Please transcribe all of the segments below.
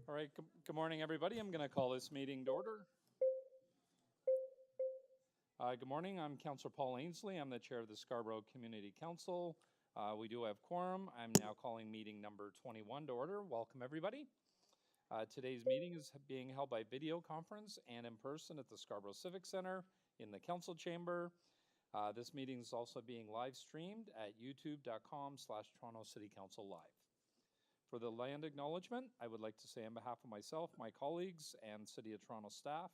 All right, good morning, everybody. I'm going to call this meeting to order. Good morning, I'm Councillor Paul Ainsley. I'm the chair of the Scarborough Community Council. We do have quorum. I'm now calling meeting number 21 to order. Welcome, everybody. Today's meeting is being held by video conference and in person at the Scarborough Civic Centre in the council chamber. This meeting is also being live streamed at youtube.com/Toronto City Council Live. For the land acknowledgement, I would like to say on behalf of myself, my colleagues, and City of Toronto staff,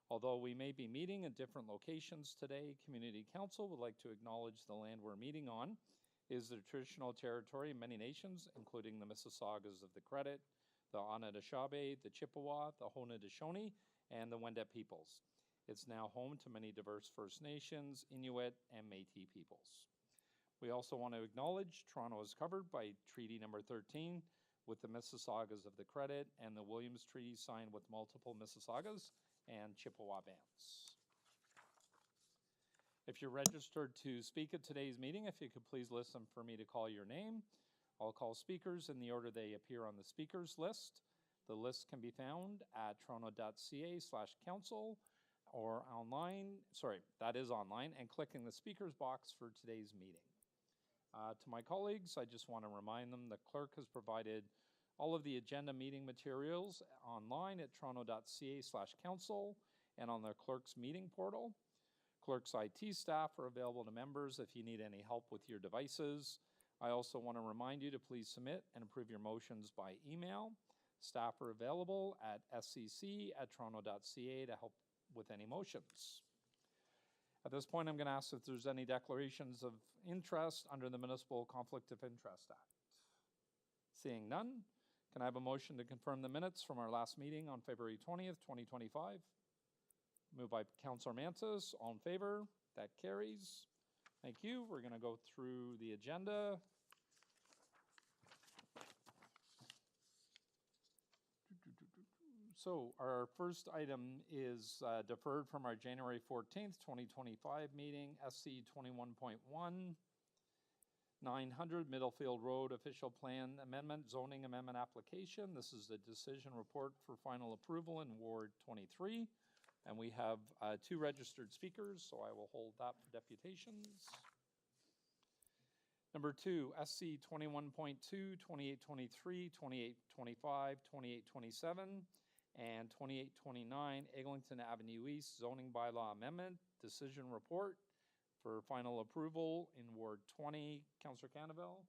although we may be meeting at different locations today, Community Council would like to acknowledge the land we're meeting on is the traditional territory of many nations, including the Mississaugas of the Credit, the Anishinaabe, the Chippewa, the Haudenosaunee, and the Wendat peoples. It's now home to many diverse First Nations, Inuit, and Métis peoples. We also want to acknowledge Toronto is covered by Treaty Number 13 with the Mississaugas of the Credit and the Williams Treaty signed with multiple Mississaugas and Chippewa bands. If you're registered to speak at today's meeting, if you could please listen for me to call your name. I'll call speakers in the order they appear on the speakers list. The list can be found at toronto.ca/council or online, that is online, and clicking the speakers box for today's meeting. To my colleagues, I just want to remind them the clerk has provided all of the agenda meeting materials online at toronto.ca/council and on the clerk's meeting portal. Clerk's IT staff are available to members if you need any help with your devices. I also want to remind you to please submit and approve your motions by email. Staff are available at scc@toronto.ca to help with any motions. At this point, I'm going to ask if there's any declarations of interest under the Municipal Conflict of Interest Act. Seeing none, can I have a motion to confirm the minutes from our last meeting on February 20th, 2025? Moved by Councillor Manse. All in favor? That carries. Thank you. We're going to go through the agenda. So our first item is deferred from our January 14th, 2025 meeting, SC 21.1, 900 Middlefield Road Official Plan Amendment, Zoning Amendment Application. This is the decision report for final approval in Ward 23. And we have 2 registered speakers, so I will hold that for deputations. Number 2, SC 21.2, 2823, 2825, 2827, and 2829, Eglinton Avenue East Zoning Bylaw Amendment, Decision Report for final approval in Ward 20. Councillor Canavell,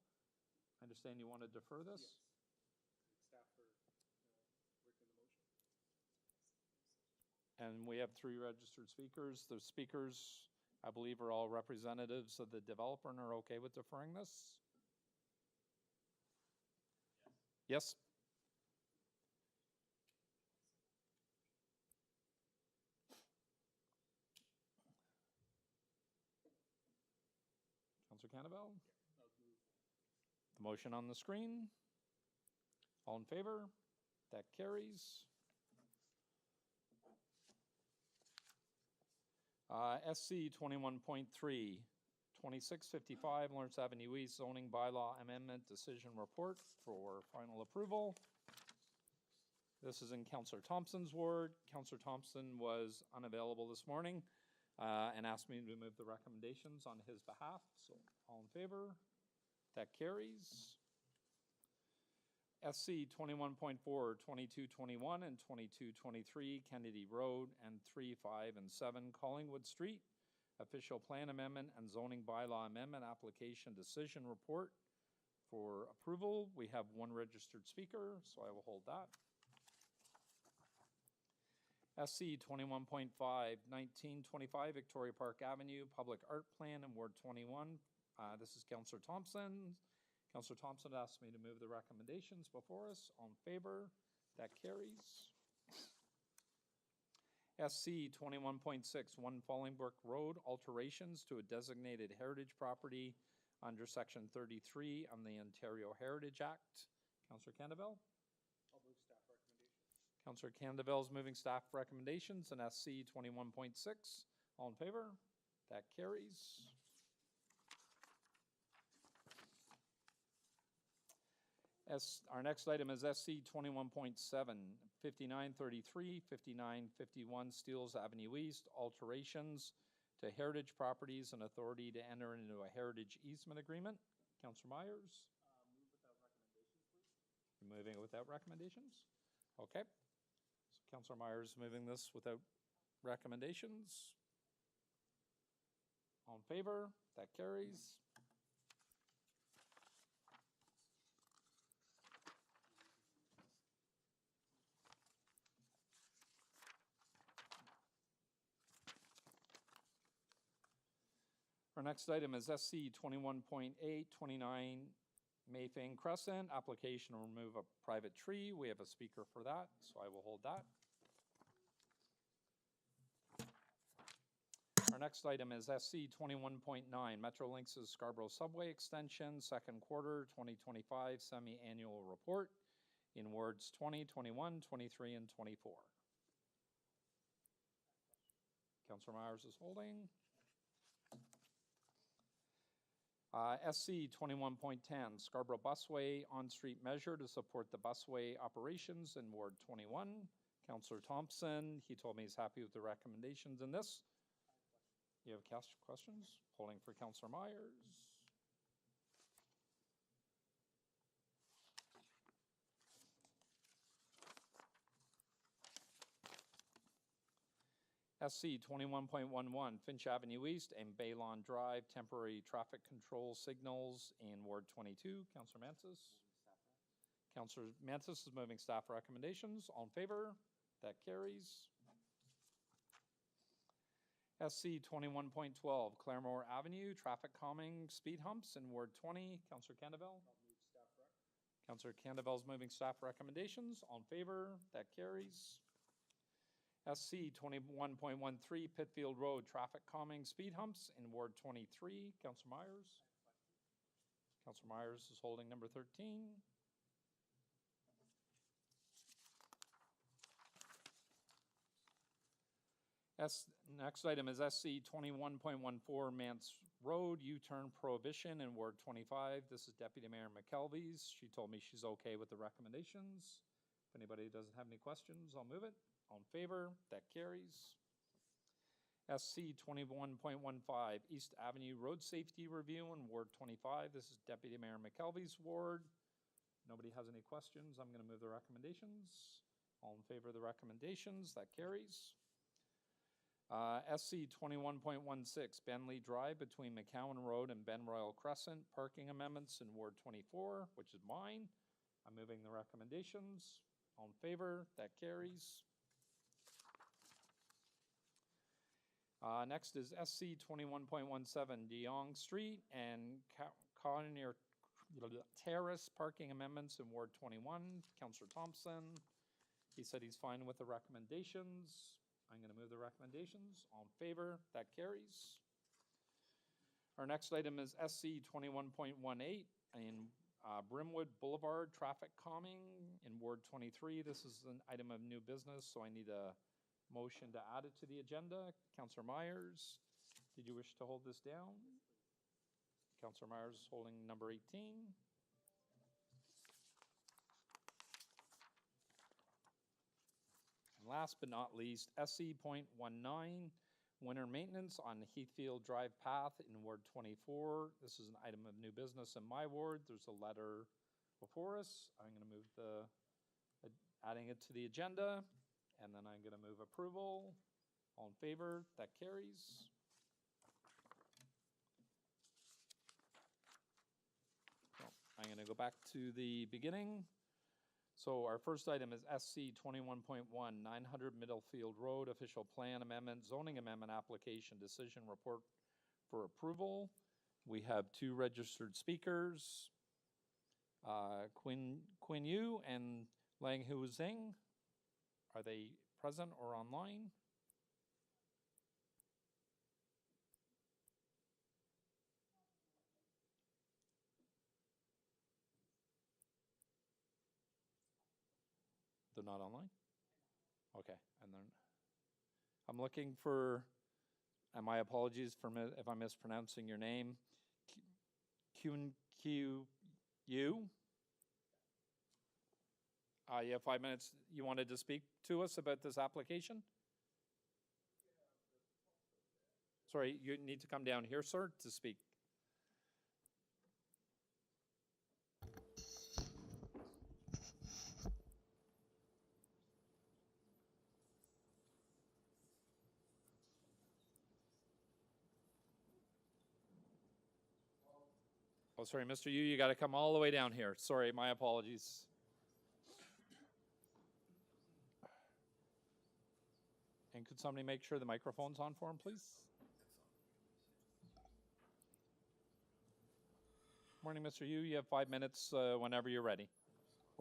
I understand you want to defer this? Yes. Staff for working the motion. And we have 3 registered speakers. The speakers, I believe, are all representatives of the developer and are okay with deferring this? Yes? Councillor Canavell? The motion on the screen. All in favor? That carries. SC 21.3, 2655 Lawrence Avenue East Zoning Bylaw Amendment Decision Report for final approval. This is in Councillor Thompson's ward. Councillor Thompson was unavailable this morning and asked me to move the recommendations on his behalf. So all in favor? That carries. SC 21.4, 2221 and 2223 Kennedy Road and 3, 5, and 7 Collingwood Street. Official Plan Amendment and Zoning Bylaw Amendment Application Decision Report for approval. We have 1 registered speaker, so I will hold that. SC 21.5, 1925 Victoria Park Avenue Public Art Plan in Ward 21. This is Councillor Thompson. Councillor Thompson asked me to move the recommendations before us. All in favor? That carries. SC 21.6, 1 Fallingbrook Road, alterations to a designated heritage property under Section 33 on the Ontario Heritage Act. Councillor Canavell? I'll move staff recommendations. Councillor Canavell is moving staff recommendations and SC 21.6. All in favor? That carries. Our next item is SC 21.7, 5933, 5951 Steeles Avenue East, alterations to heritage properties and authority to enter into a heritage easement agreement. Councillor Myers? Move without recommendations, please. You're moving it without recommendations? Okay. So Councillor Myers moving this without recommendations. All in favor? That carries. Our next item is SC 21.8, 29 Mafeking Crescent, application to remove a private tree. We have a speaker for that, so I will hold that. Our next item is SC 21.9, Metrolinx's Scarborough Subway Extension, second quarter 2025 semi-annual report in wards 20, 21, 23, and 24. Councillor Myers is holding. SC 21.10, Scarborough Busway on-street measure to support the busway operations in Ward 21. Councillor Thompson, he told me he's happy with the recommendations in this. You have questions? Holding for Councillor Myers. SC 21.11, Finch Avenue East and Baylawn Drive, temporary traffic control signals in Ward 22. Councillor Manse? Councillor Manse is moving staff recommendations. All in favor? That carries. SC 21.12, Claremore Avenue, traffic calming speed humps in Ward 20. Councillor Candeville? I'll move staff rec. Councillor Candeville is moving staff recommendations. All in favor? That carries. SC 21.13, Pitfield Road, traffic calming speed humps in Ward 23. Councillor Myers? Councillor Myers is holding number 13. Next item is SC 21.14, Manse Road, U-turn Prohibition in Ward 25. This is Deputy Mayor McKelvey's. She told me she's okay with the recommendations. If anybody doesn't have any questions, I'll move it. All in favor? That carries. SC 21.15, East Avenue Road Safety Review in Ward 25. This is Deputy Mayor McKelvey's ward. Nobody has any questions. I'm going to move the recommendations. All in favor of the recommendations? That carries. SC 21.16, Benleigh Drive between McCowan Road and Benroyal Crescent, parking amendments in Ward 24, which is mine. I'm moving the recommendations. All in favor? That carries. Next is SC 21.17, Jong Street and Kawneer Terrace, parking amendments in Ward 21. Councillor Thompson, he said he's fine with the recommendations. I'm going to move the recommendations. All in favor? That carries. Our next item is SC 21.18 in Brimwood Boulevard, traffic calming in Ward 23. This is an item of new business, so I need a motion to add it to the agenda. Councillor Myers, did you wish to hold this down? Councillor Myers is holding number 18. And last but not least, SC.19, winter maintenance on Heathfield Drive Path in Ward 24. This is an item of new business in my ward. There's a letter before us. I'm going to move adding it to the agenda, and then I'm going to move approval. All in favor? That carries. So I'm going to go back to the beginning. So our first item is SC 21.1, 900 Middlefield Road, official plan amendment, zoning amendment application, decision report for approval. We have two registered speakers, Quinn Yu and Lang Hu Zing. Are they present or online? They're not online? Okay, and then I'm looking for, and my apologies for if I'm mispronouncing your name, Q. You have 5 minutes. You wanted to speak to us about this application? Sorry, you need to come down here, sir, to speak. Oh, sorry, Mr. Yu, you got to come all the way down here. Sorry, my apologies. And could somebody make sure the microphone's on for him, please? Morning, Mr. Yu. You have 5 minutes whenever you're ready.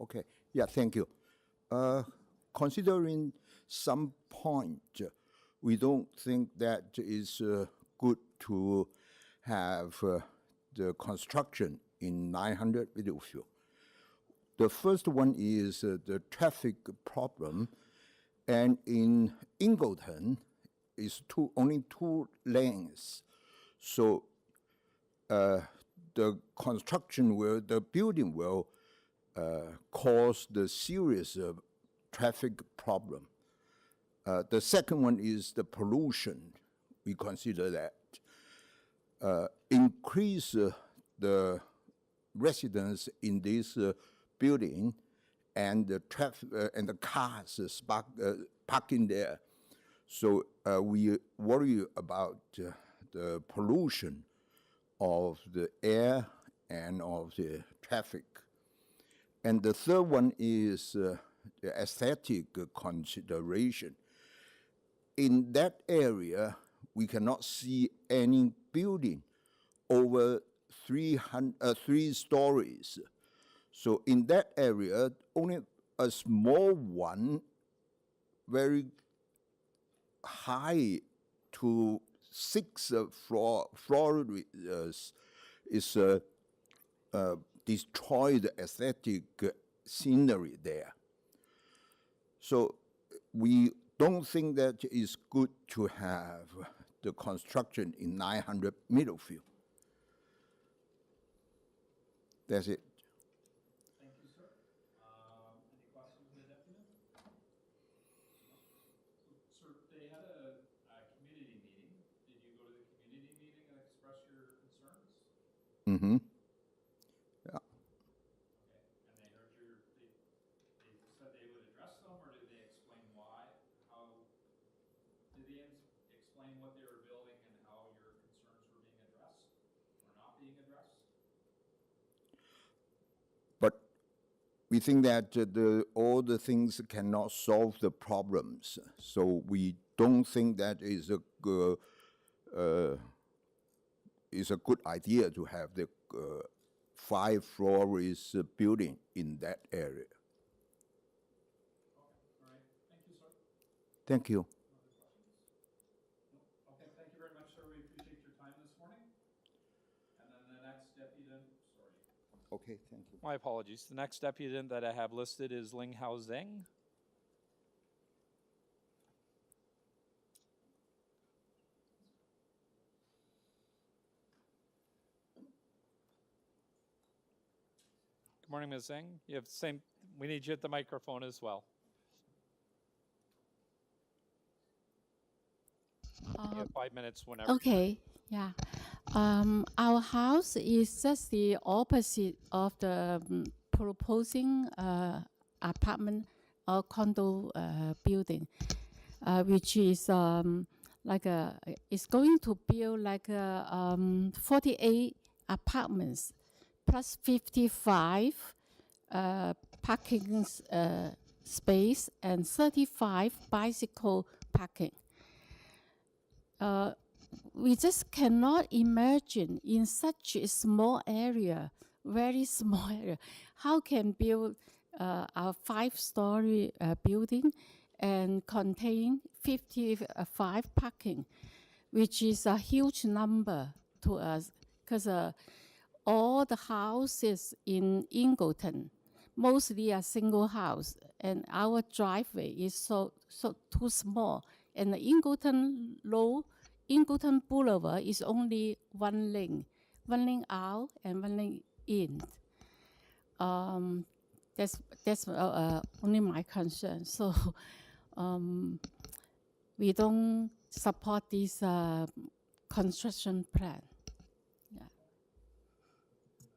Okay. Yeah, thank you. Considering some point, we don't think that is good to have the construction in 900 Middlefield. The first one is the traffic problem, and in Eglinton, it's only 2 lanes. So the construction the building will cause the serious traffic problem. The second one is the pollution. We consider that. Increase the residents in this building and the traffic and the cars parking there. So we worry about the pollution of the air and of the traffic. And the third one is the aesthetic consideration. In that area, we cannot see any building over 3 stories. So in that area, only a small one, very high to 6 floors is destroy the aesthetic scenery there. So we don't think that it's good to have the construction in 900 Middlefield. That's it. Thank you, sir. Any questions for the deputy? Sir, they had a community meeting. Did you go to the community meeting and express your concerns? Mm-hmm. Okay, Yeah. and they heard they said they would address them, or did they explain why? Did they explain what they were building and how your concerns were being addressed or not being addressed? But we think that all the things cannot solve the problems. So we don't think that is a good idea to have the 5 floors building in that area. Okay, all right. Thank you, sir. Thank you. Other questions? No? Okay, thank you very much, sir. We appreciate your time this morning. And then the next deputant, sorry. Okay, thank you. My apologies. The next deputant that I have listed is Ling Hao Zheng. Good morning, Ms. Zheng. You have the same, we need you at the microphone as well. You have 5 minutes whenever. Okay, yeah. Our house is just the opposite of the proposing apartment or condo building, which is it's going to build 48 apartments plus 55 parking space and 35 bicycle parking. We just cannot imagine in such a small area, very small area, how can build a 5-story building and contain 55 parking, which is a huge number to us, because all the houses in Eglinton, mostly a single house, and our driveway is so too small. And the Eglinton Boulevard is only 1 lane out and 1 lane in. That's only my concern. So we don't support this construction plan. Yeah.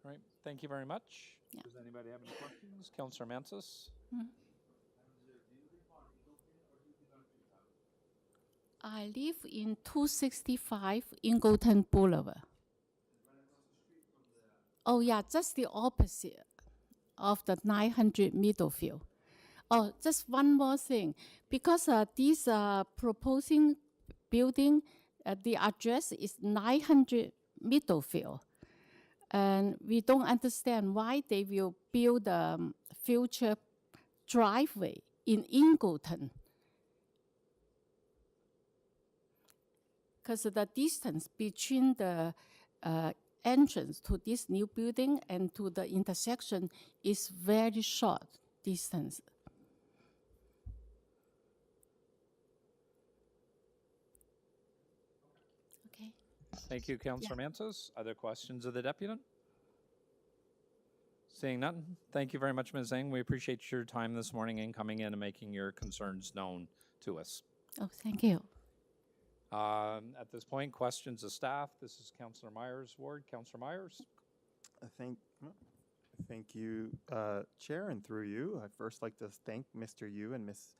Right, thank you very much. Yeah. Does anybody have any questions? Councillor Manse? I live in 265 Eglinton Boulevard. Oh yeah, just the opposite of the 900 Middlefield. Oh, just one more thing. Because this proposing building, the address is 900 Middlefield. And we don't understand why they will build a future driveway in Eglinton. Because the distance between the entrance to this new building and to the intersection is very short distance. Okay. Thank you, Councillor Manse. Other questions of the deputant? Seeing none, thank you very much, Ms. Zhang. We appreciate your time this morning and coming in and making your concerns known to us. Oh, thank you. At this point, questions of staff. This is Councillor Myers' ward. Councillor Myers? Thank you, Chair, and through you. I'd first like to thank Mr. Yu and Ms.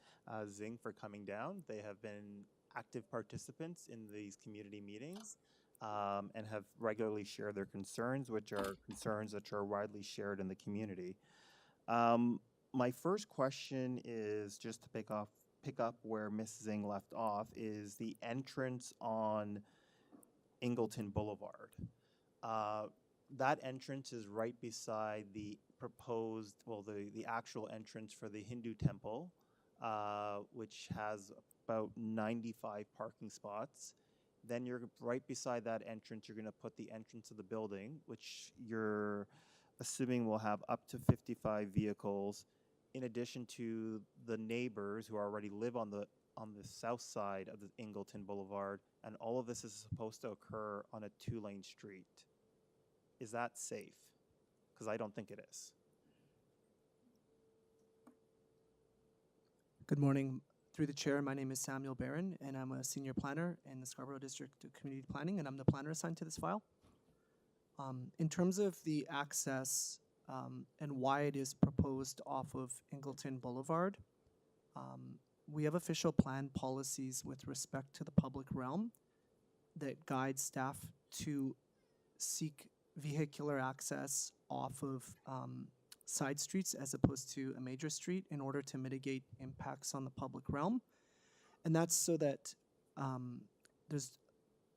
Zing for coming down. They have been active participants in these community meetings and have regularly shared their concerns, which are concerns that are widely shared in the community. My first question is just to pick up where Ms. Zing left off, is the entrance on Eglinton Boulevard. That entrance is right beside the proposed, well, the actual entrance for the Hindu temple, which has about 95 parking spots. Then you're right beside that entrance, you're going to put the entrance of the building, which you're assuming will have up to 55 vehicles, in addition to the neighbors who already live on the south side of the Eglinton Boulevard, and all of this is supposed to occur on a 2-lane street. Is that safe? Because I don't think it is. Good morning. Through the chair, my name is Samuel Barron, and I'm a senior planner in the Scarborough District of Community Planning, and I'm the planner assigned to this file. In terms of the access and why it is proposed off of Eglinton Boulevard, we have official plan policies with respect to the public realm that guide staff to seek vehicular access off of side streets as opposed to a major street in order to mitigate impacts on the public realm. And that's so that there's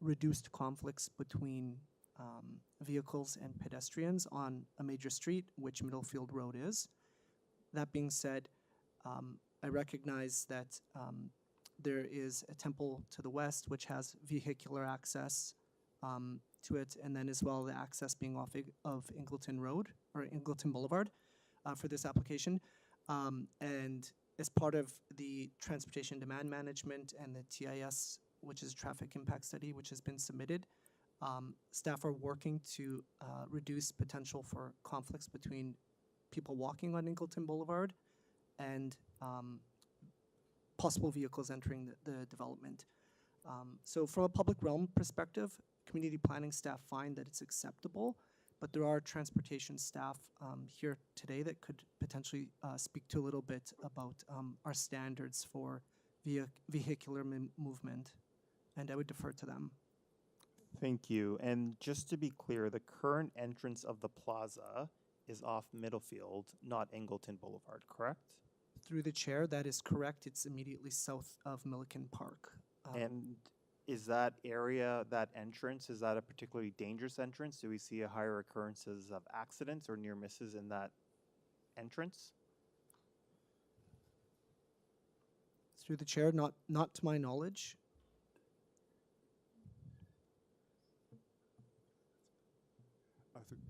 reduced conflicts between vehicles and pedestrians on a major street, which Middlefield Road is. That being said, I recognize that there is a temple to the west which has vehicular access to it, and then as well the access being off of Eglinton Road or Eglinton Boulevard for this application. And as part of the transportation demand management and the TIS, which is traffic impact study, which has been submitted, staff are working to reduce potential for conflicts between people walking on Eglinton Boulevard and possible vehicles entering the development. So from a public realm perspective, community planning staff find that it's acceptable, but there are transportation staff here today that could potentially speak to a little bit about our standards for vehicular movement, and I would defer to them. Thank you. And just to be clear, the current entrance of the plaza is off Middlefield, not Eglinton Boulevard, correct? Through the chair, that is correct. It's immediately south of Milliken Park. And is that area, that entrance, is that a particularly dangerous entrance? Do we see a higher occurrences of accidents or near misses in that entrance? Through the chair, not to my knowledge.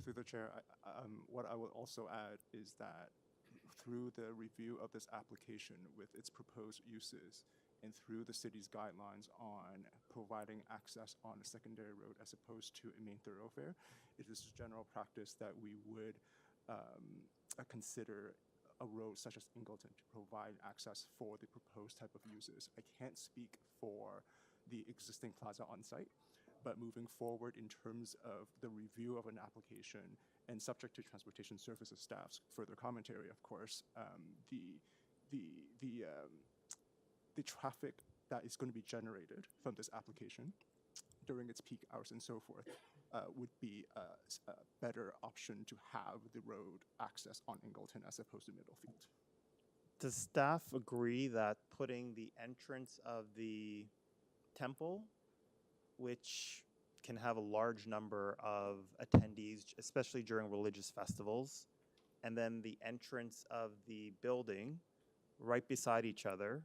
Through the chair, what I would also add is that through the review of this application with its proposed uses and through the city's guidelines on providing access on a secondary road as opposed to a main thoroughfare, it is general practice that we would consider a road such as Eglinton to provide access for the proposed type of uses. I can't speak for the existing plaza on site, but moving forward in terms of the review of an application and subject to transportation services staff's further commentary, of course, the traffic that is going to be generated from this application during its peak hours and so forth would be a better option to have the road access on Eglinton as opposed to Middlefield. Does staff agree that putting the entrance of the temple, which can have a large number of attendees, especially during religious festivals, and then the entrance of the building right beside each other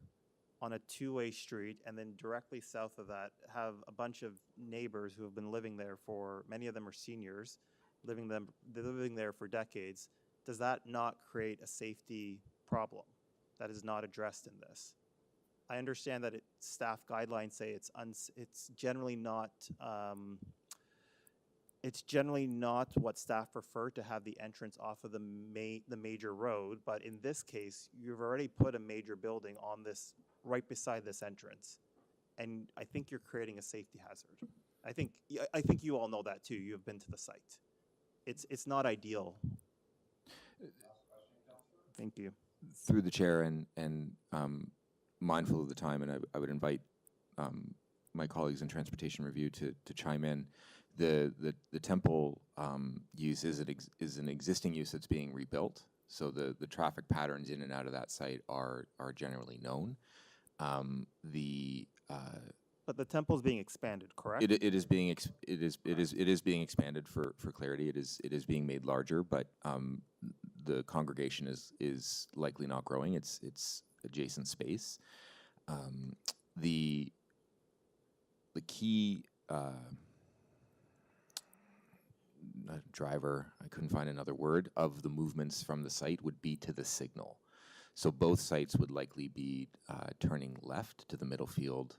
on a two-way street, and then directly south of that have a bunch of neighbors who have been living there for, many of them are seniors, they're living there for decades. Does that not create a safety problem that is not addressed in this? I understand that staff guidelines say it's generally not what staff prefer, to have the entrance off of the major road, but in this case, you've already put a major building on this, right beside this entrance, and I think you're creating a safety hazard. I think you all know that too. You have been to the site. It's not ideal. Thank you. Through the chair and mindful of the time, and I would invite my colleagues in Transportation Review to chime in. The temple use is an existing use that's being rebuilt, so the traffic patterns in and out of that site are generally known. But the temple is being expanded, correct? It is being expanded for clarity. It is being made larger, but the congregation is likely not growing. It's adjacent space. The key driver, I couldn't find another word, of the movements from the site would be to the signal. So both sites would likely be turning left to the Middlefield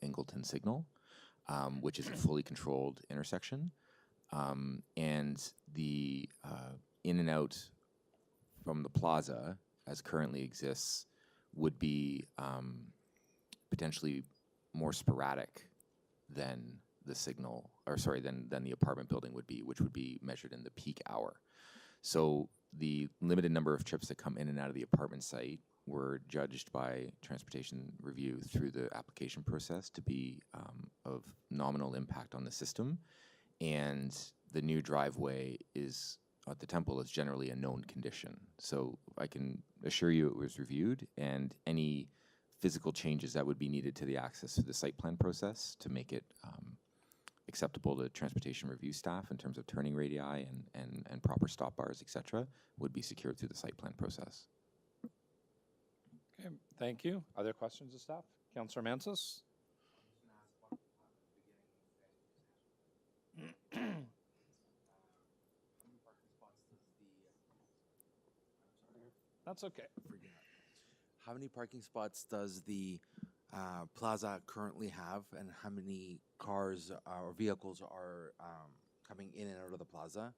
Eglinton signal, which is a fully controlled intersection. And the in and out from the plaza, as currently exists, would be potentially more sporadic than the signal, or sorry, than the apartment building would be, which would be measured in the peak hour. So the limited number of trips that come in and out of the apartment site were judged by Transportation Review through the application process to be of nominal impact on the system. And the new driveway is at the temple is generally a known condition. So I can assure you it was reviewed, and any physical changes that would be needed to the access to the site plan process to make it acceptable to Transportation Review staff in terms of turning radii and proper stop bars, et cetera, would be secured through the site plan process. Okay, thank you. Other questions of staff? Councillor Manse? That's okay. How many parking spots does the plaza currently have, and how many cars or vehicles are coming in and out of the plaza?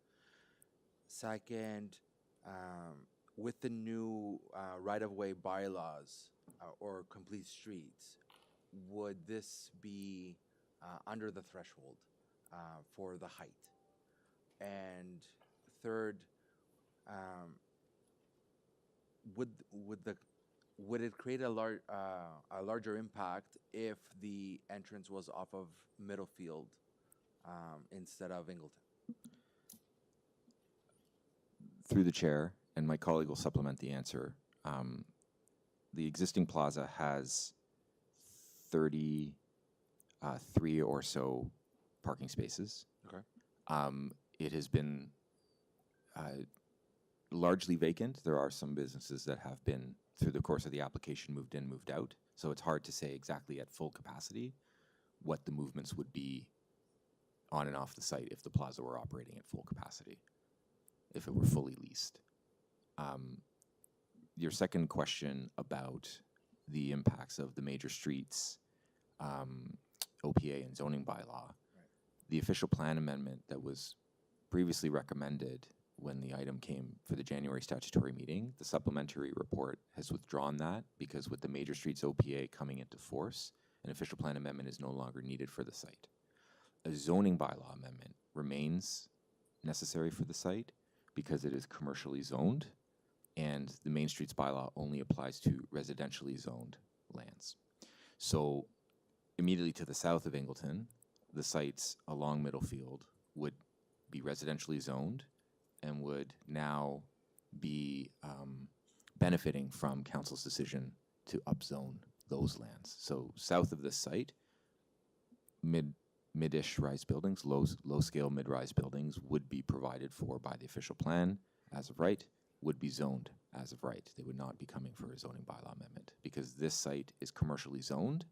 Second, with the new right-of-way bylaws or complete streets, would this be under the threshold for the height? And third, would it create a larger impact if the entrance was off of Middlefield instead of Eglinton? Through the chair, and my colleague will supplement the answer, the existing plaza has 33 or so parking spaces. Okay. It has been largely vacant. There are some businesses that have been, through the course of the application, moved in, moved out. So it's hard to say exactly at full capacity what the movements would be on and off the site if the plaza were operating at full capacity, if it were fully leased. Your second question about the impacts of the major streets, OPA and zoning bylaw, the official plan amendment that was previously recommended when the item came for the January statutory meeting. The supplementary report has withdrawn that because with the Major Streets OPA coming into force, an official plan amendment is no longer needed for the site. A zoning bylaw amendment remains necessary for the site because it is commercially zoned, and the Main Streets bylaw only applies to residentially zoned lands. So immediately to the south of Eglinton, the sites along Middlefield would be residentially zoned and would now be benefiting from council's decision to upzone those lands. So south of this site, mid-ish rise buildings, low scale mid-rise buildings would be provided for by the official plan as of right, would be zoned as of right. They would not be coming for a zoning bylaw amendment because this site is commercially zoned.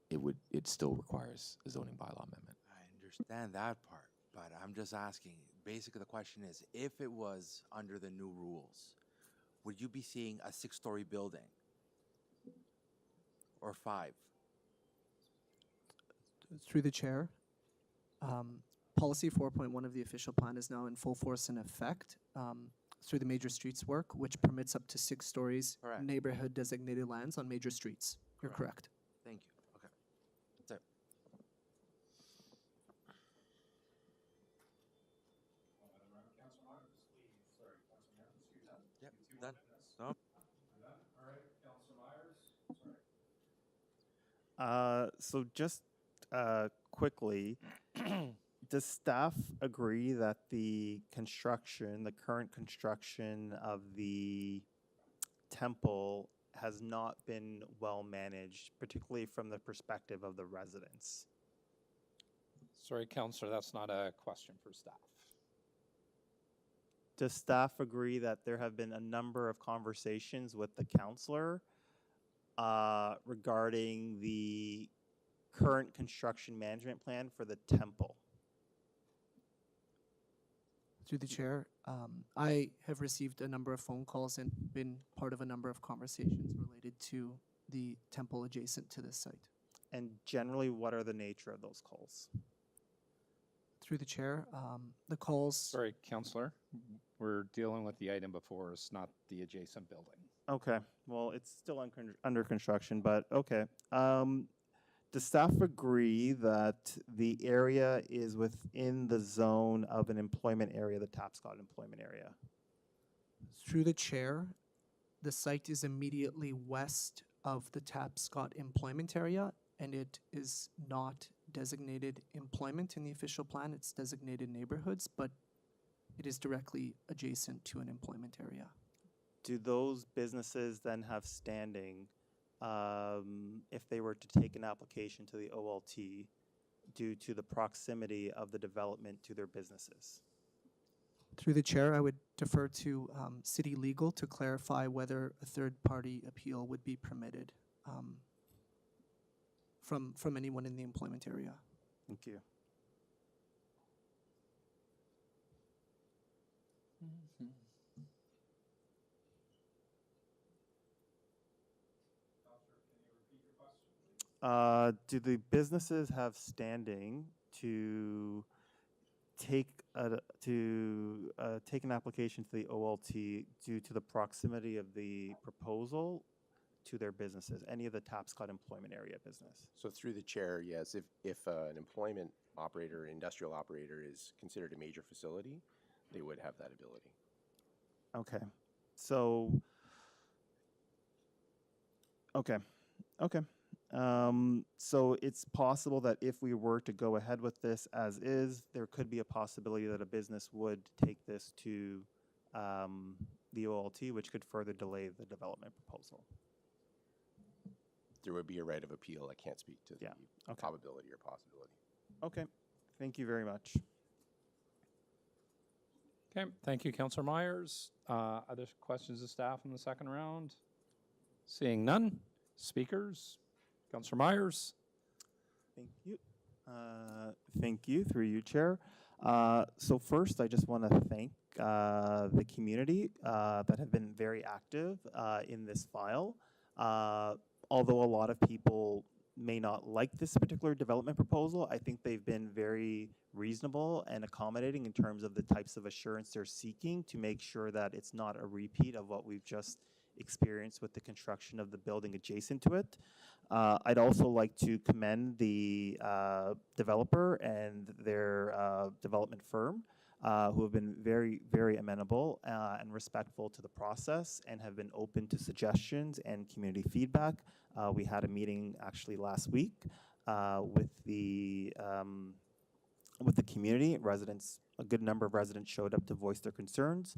It still requires a zoning bylaw amendment. I understand that part, but I'm just asking, basically the question is, if it was under the new rules, would you be seeing a 6-story building? Or 5? Through the chair, policy 4.1 of the official plan is now in full force and effect through the major streets work, which permits up to 6 stories Correct. neighborhood designated lands on major streets. You're correct. Thank you. Okay. That's it. Yep, done. No? So just quickly, does staff agree that the current construction of the temple has not been well managed, particularly from the perspective of the residents? Sorry, Counselor, that's not a question for staff. Does staff agree that there have been a number of conversations with the councillor regarding the current construction management plan for the temple? Through the chair, I have received a number of phone calls and been part of a number of conversations related to the temple adjacent to this site. And generally, what are the nature of those calls? Through the chair, the calls. Sorry, Counselor, we're dealing with the item before us, not the adjacent building. Okay, well, it's still under construction, but okay. Does staff agree that the area is within the zone of an employment area, the Tapscott employment area? Through the chair, the site is immediately west of the Tapscott employment area, and it is not designated employment in the official plan. It's designated neighborhoods, but it is directly adjacent to an employment area. Do those businesses then have standing if they were to take an application to the OLT due to the proximity of the development to their businesses? Through the chair, I would defer to city legal to clarify whether a third-party appeal would be permitted from anyone in the employment area. Thank you. Do the businesses have standing to take take an application to the OLT due to the proximity of the proposal to their businesses, any of the Tapscott employment area business? So through the chair, yes, if an employment operator, an industrial operator is considered a major facility, they would have that ability. Okay, so, okay. So it's possible that if we were to go ahead with this as is, there could be a possibility that a business would take this to the OLT, which could further delay the development proposal. There would be a right of appeal. I can't speak to the okay. probability or possibility. Okay, thank you very much. Okay, thank you, Councillor Myers. Other questions of staff in the second round? Seeing none. Speakers? Councillor Myers? Thank you. Thank you, through you, Chair. So first, I just want to thank the community that have been very active in this file. Although a lot of people may not like this particular development proposal, I think they've been very reasonable and accommodating in terms of the types of assurance they're seeking to make sure that it's not a repeat of what we've just experienced with the construction of the building adjacent to it. I'd also like to commend the developer and their development firm, who have been very, very amenable and respectful to the process and have been open to suggestions and community feedback. We had a meeting actually last week with the community. Residents, a good number of residents showed up to voice their concerns.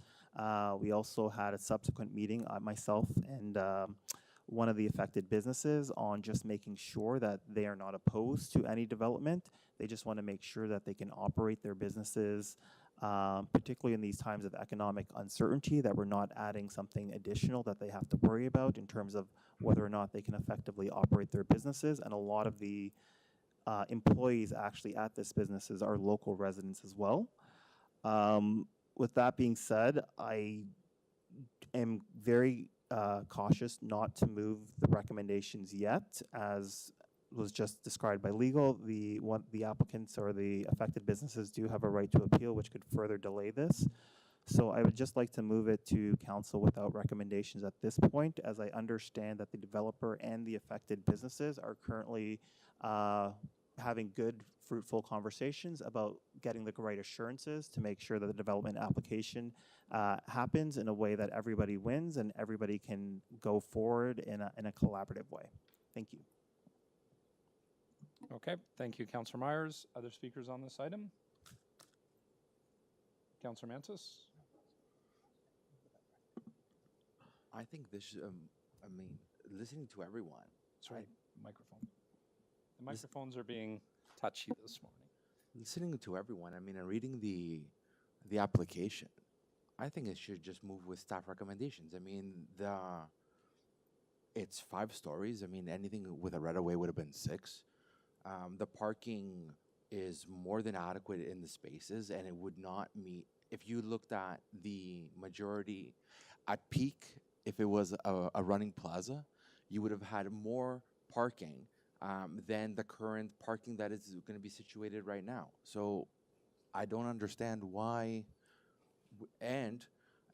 We also had a subsequent meeting, myself and one of the affected businesses, on just making sure that they are not opposed to any development. They just want to make sure that they can operate their businesses, particularly in these times of economic uncertainty, that we're not adding something additional that they have to worry about in terms of whether or not they can effectively operate their businesses. And a lot of the employees actually at this businesses are local residents as well. With that being said, I am very cautious not to move the recommendations yet, as was just described by legal. The applicants or the affected businesses do have a right to appeal, which could further delay this. So I would just like to move it to council without recommendations at this point, as I understand that the developer and the affected businesses are currently having good, fruitful conversations about getting the right assurances to make sure that the development application happens in a way that everybody wins and everybody can go forward in a collaborative way. Thank you. Okay, thank you, Councillor Myers. Other speakers on this item? Councillor Manse? I think this, I mean, listening to everyone. Sorry, microphone. The microphones are being touchy this morning. Listening to everyone, I mean, and reading the application, I think it should just move with staff recommendations. I mean, it's 5 stories. I mean, anything with a right-of-way would have been 6. The parking is more than adequate in the spaces, and it would not meet, if you looked at the majority at peak, if it was a running plaza, you would have had more parking than the current parking that is going to be situated right now. So I don't understand why, and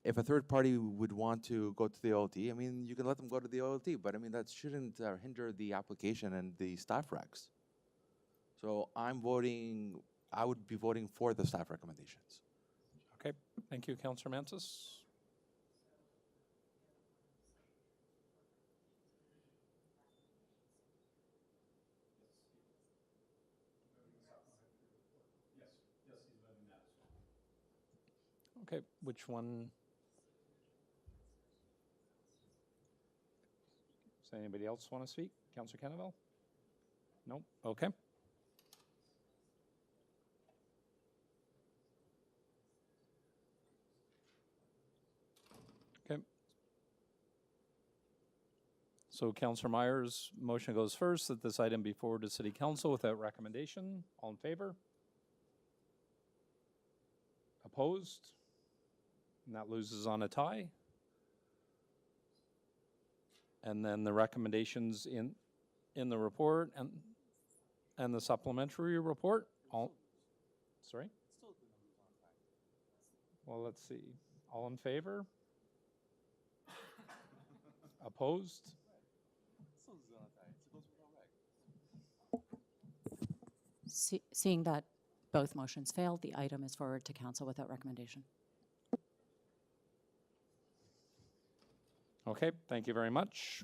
if a third party would want to go to the OLT, I mean, you can let them go to the OLT, but I mean, that shouldn't hinder the application and the staff recs. So I would be voting for the staff recommendations. Okay, thank you, Councillor Manse. Okay, which one? Does anybody else want to speak? Councillor Kenneville? No? Okay. Okay. So Councillor Myers' motion goes first, that this item be forwarded to City Council without recommendation. All in favor? Opposed? And that loses on a tie. And then the recommendations in the report and the supplementary report. All, sorry? Well, let's see. All in favor? Opposed? Seeing that both motions failed, the item is forwarded to council without recommendation. Okay, thank you very much.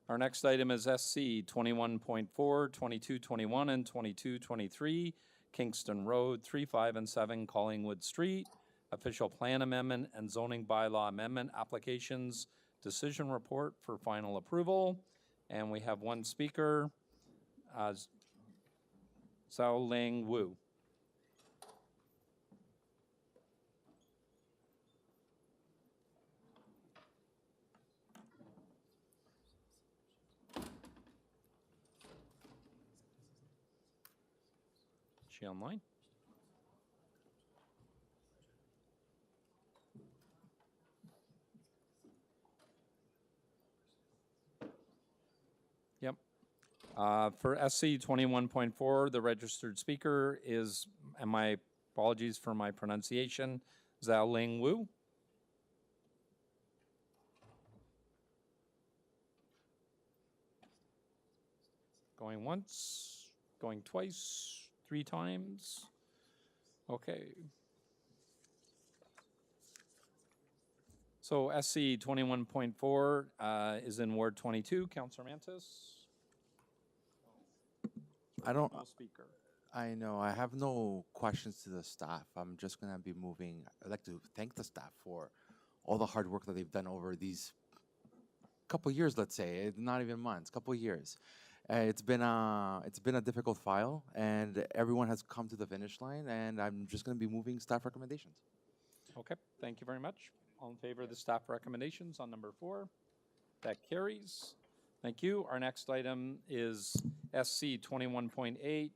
Our next item is SC 21.4, 2221, and 2223, Kingston Road, 3, 5, and 7, Collingwood Street, official plan amendment and zoning bylaw amendment applications, decision report for final approval. And we have one speaker, Zhao Ling Wu. Is she online? Yep. For SC 21.4, the registered speaker is, and my apologies for my pronunciation, Zhao Ling Wu. Going once, going twice, 3 times. Okay. So SC 21.4 is in Ward 22. Councillor Mantis. I don't, No speaker. I know, I have no questions to the staff. I'm just gonna be moving. I'd like to thank the staff for all the hard work that they've done over these couple years, let's say, not even months, couple years. It's been a difficult file, and everyone has come to the finish line, and I'm just gonna be moving staff recommendations. Okay, thank you very much. All in favor of the staff recommendations on number 4? That carries. Thank you. Our next item is SC 21.8,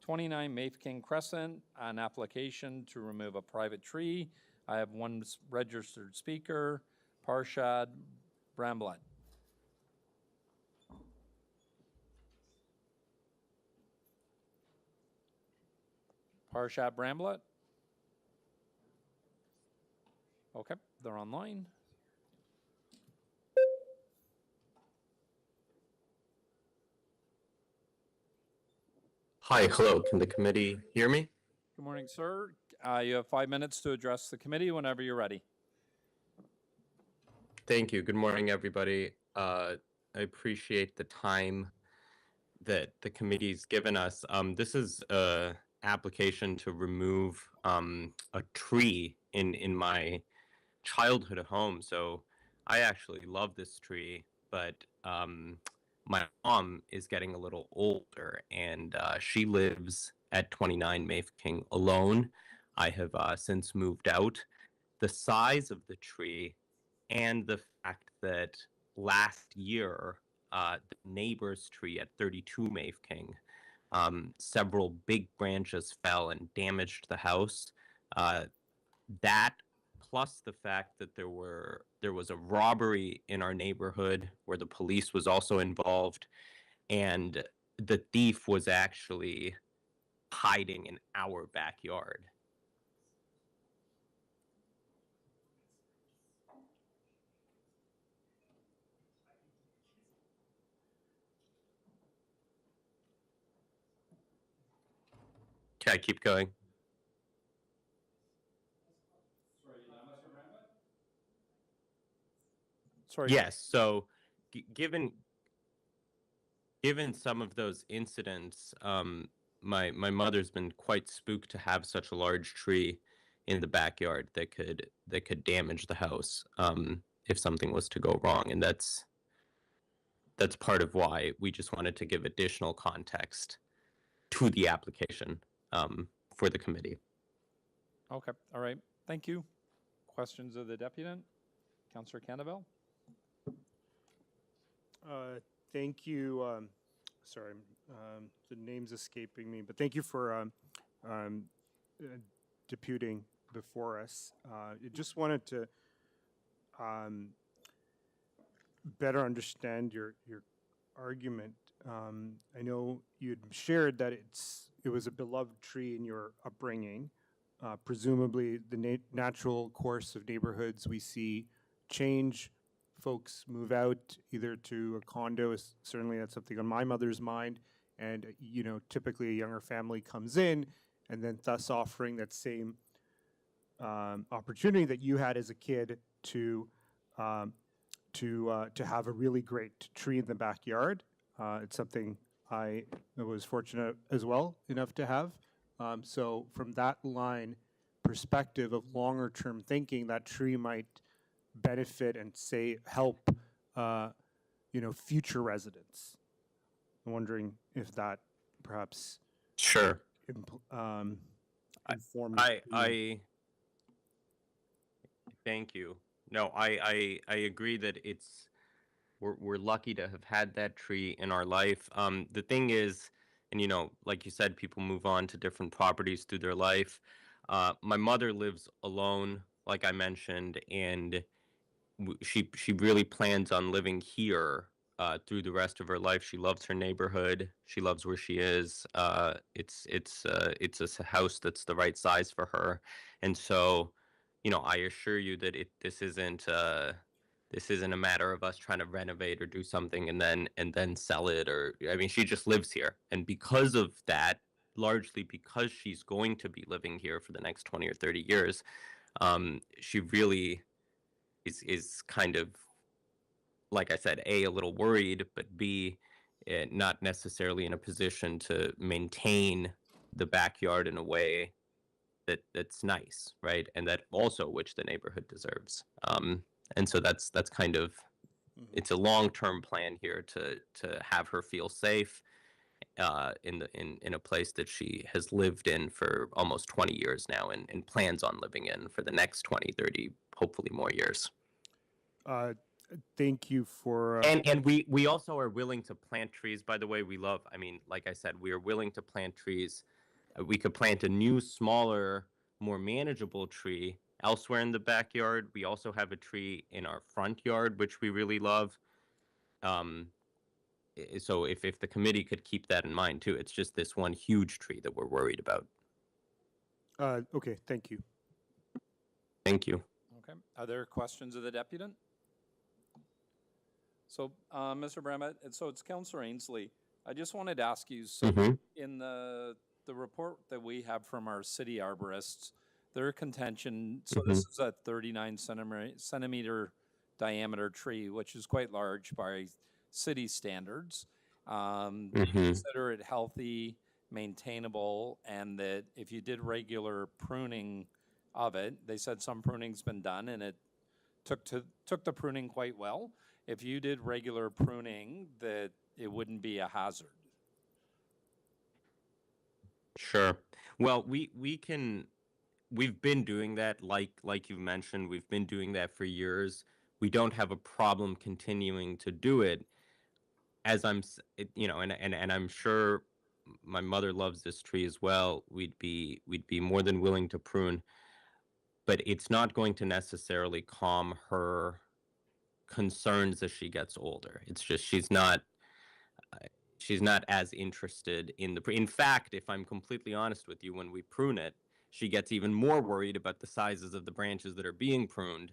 29 Mafeking Crescent, an application to remove a private tree. I have one registered speaker, Parshad Bramblett. Parshad Bramblett? Okay, they're online. Hi, hello. Can the committee hear me? Good morning, sir. You have 5 minutes to address the committee whenever you're ready. Thank you. Good morning, everybody. I appreciate the time that the committee's given us. This is a application to remove a tree in my childhood home. So I actually love this tree, but my mom is getting a little older, and she lives at 29 Mafeking alone. I have since moved out. The size of the tree and the fact that last year, the neighbor's tree at 32 Mafeking, several big branches fell and damaged the house. That plus the fact that there was a robbery in our neighborhood where the police was also involved, and the thief was actually hiding in our backyard. Can I keep going? Sorry. Yes. So, given some of those incidents, my mother's been quite spooked to have such a large tree in the backyard that could damage the house if something was to go wrong, and that's part of why we just wanted to give additional context to the application for the committee. Okay, all right. Thank you. Questions of the deputant? Councillor Cannavale? Thank you. Sorry, the name's escaping me, but thank you for deputing before us. I just wanted to better understand your argument. I know you'd shared that it was a beloved tree in your upbringing. Presumably, the natural course of neighborhoods we see change. Folks move out either to a condo. Certainly, that's something on my mother's mind. And typically a younger family comes in, and then thus offering that same opportunity that you had as a kid to have a really great tree in the backyard. It's something I was fortunate as well enough to have. So from that line perspective of longer term thinking, that tree might benefit and help future residents. I'm wondering if that perhaps Sure. informed. I thank you. No, I agree that we're lucky to have had that tree in our life. The thing is, and like you said, people move on to different properties through their life. My mother lives alone, like I mentioned, and she really plans on living here through the rest of her life. She loves her neighborhood. She loves where she is. It's a house that's the right size for her, and so, I assure you that this isn't a matter of us trying to renovate or do something and then sell it. Or, I mean, she just lives here, and because of that, largely because she's going to be living here for the next 20 or 30 years, she really is kind of, like I said, A, a little worried, but B, not necessarily in a position to maintain the backyard in a way that's nice, right? And that also which the neighborhood deserves. And so that's kind of, it's a long-term plan here to have her feel safe in a place that she has lived in for almost 20 years now, and plans on living in for the next 20, 30, hopefully more years. Thank you for. And we also are willing to plant trees. By the way, like I said, we are willing to plant trees. We could plant a new, smaller, more manageable tree elsewhere in the backyard. We also have a tree in our front yard, which we really love. So if the committee could keep that in mind too, it's just this one huge tree that we're worried about. Okay, thank you. Thank you. Okay. Are there questions of the deputant? So, Mr. Bremett, so it's Councillor Ainsley. I just wanted to ask you, so in the report that we have from our city arborists, their contention, so this is a 39 centimeter diameter tree, which is quite large by city standards. They consider it healthy, maintainable, and that if you did regular pruning of it, they said some pruning's been done and it took the pruning quite well. If you did regular pruning, that it wouldn't be a hazard. Sure. Well, we've been doing that, like you've mentioned, we've been doing that for years. We don't have a problem continuing to do it. As and I'm sure my mother loves this tree as well. We'd be more than willing to prune, but it's not going to necessarily calm her concerns as she gets older. It's just she's not as interested in fact, if I'm completely honest with you, when we prune it, she gets even more worried about the sizes of the branches that are being pruned,